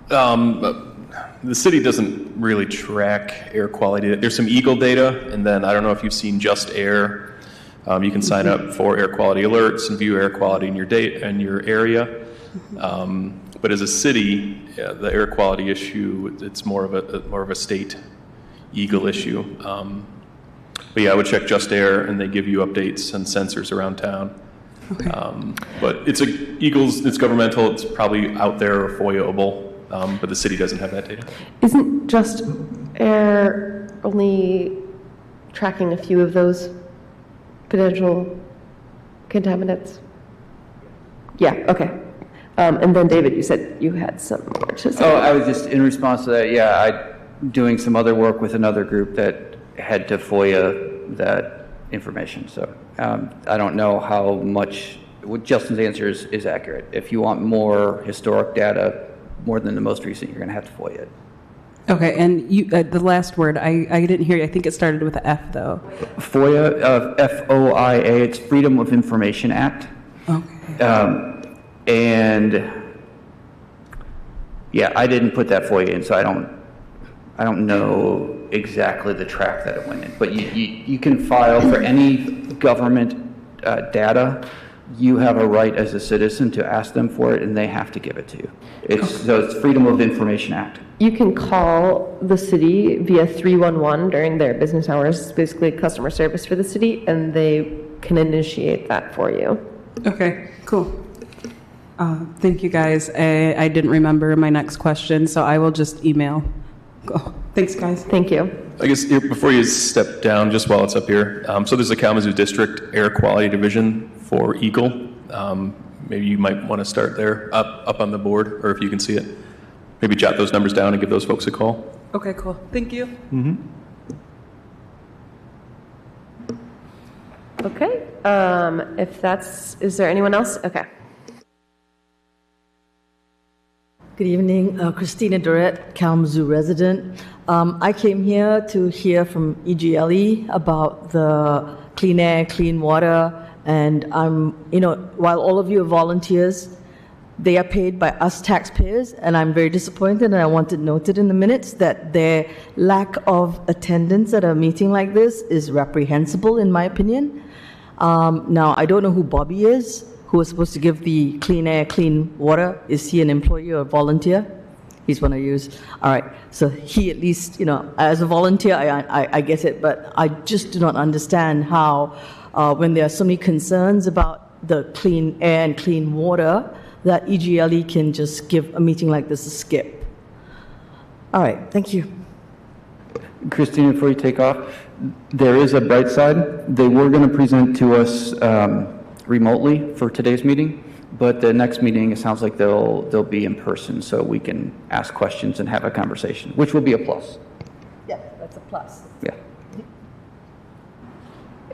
The city doesn't really track air quality. There's some Eagle data, and then I don't know if you've seen Just Air. You can sign up for air quality alerts and view air quality in your date and your area. But as a city, the air quality issue, it's more of a state Eagle issue. But yeah, I would check Just Air, and they give you updates and sensors around town. Okay. But it's governmental. It's probably out there or FOIA-able, but the city doesn't have that data. Isn't Just Air only tracking a few of those potential contaminants? Yeah, okay. And then David, you said you had some more to say. Oh, I was just in response to that. Yeah, I'm doing some other work with another group that had to FOIA that information. So I don't know how much, Justin's answer is accurate. If you want more historic data, more than the most recent, you're going to have to FOIA it. Okay, and you, the last word, I didn't hear you. I think it started with an F, though. FOIA, F-O-I-A, it's Freedom of Information Act. Okay. And yeah, I didn't put that FOIA in, so I don't know exactly the track that it went in. But you can file for any government data. You have a right as a citizen to ask them for it, and they have to give it to you. So it's Freedom of Information Act. You can call the city via 311 during their business hours. It's basically customer service for the city, and they can initiate that for you. Okay, cool. Thank you, guys. I didn't remember my next question, so I will just email. Go. Thanks, guys. Thank you. I guess before you step down, just while it's up here, so there's a Kalamazoo District Air Quality Division for Eagle. Maybe you might want to start there, up on the board, or if you can see it. Maybe jot those numbers down and give those folks a call. Okay, cool. Thank you. Mm-hmm. Okay. Is there anyone else? Okay. Good evening, Christina Durrett, Kalamazoo resident. I came here to hear from EGLE about the clean air, clean water, and while all of you are volunteers, they are paid by us taxpayers, and I'm very disappointed, and I want it noted in the minutes that their lack of attendance at a meeting like this is reprehensible, in my opinion. Now, I don't know who Bobby is, who was supposed to give the clean air, clean water. Is he an employee or a volunteer? He's one of yours. All right. So he at least, as a volunteer, I get it, but I just do not understand how, when there are so many concerns about the clean air and clean water, that EGLE can just give a meeting like this a skip. All right, thank you. Christina, before you take off, there is a bright side. They were going to present to us remotely for today's meeting, but the next meeting, it sounds like they'll be in person, so we can ask questions and have a conversation, which will be a plus. Yeah, that's a plus. Yeah.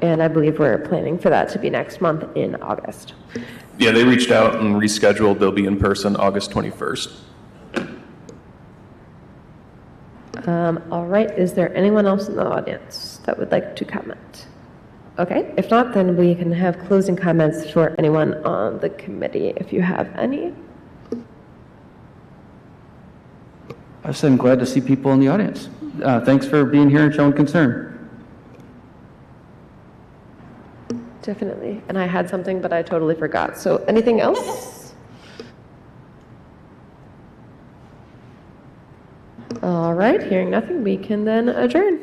And I believe we're planning for that to be next month in August. Yeah, they reached out and rescheduled. They'll be in person August 21st. All right, is there anyone else in the audience that would like to comment? Okay, if not, then we can have closing comments for anyone on the committee, if you have any. I said I'm glad to see people in the audience. Thanks for being here and showing concern. Definitely. And I had something, but I totally forgot. So anything else? All right, hearing nothing, we can then adjourn.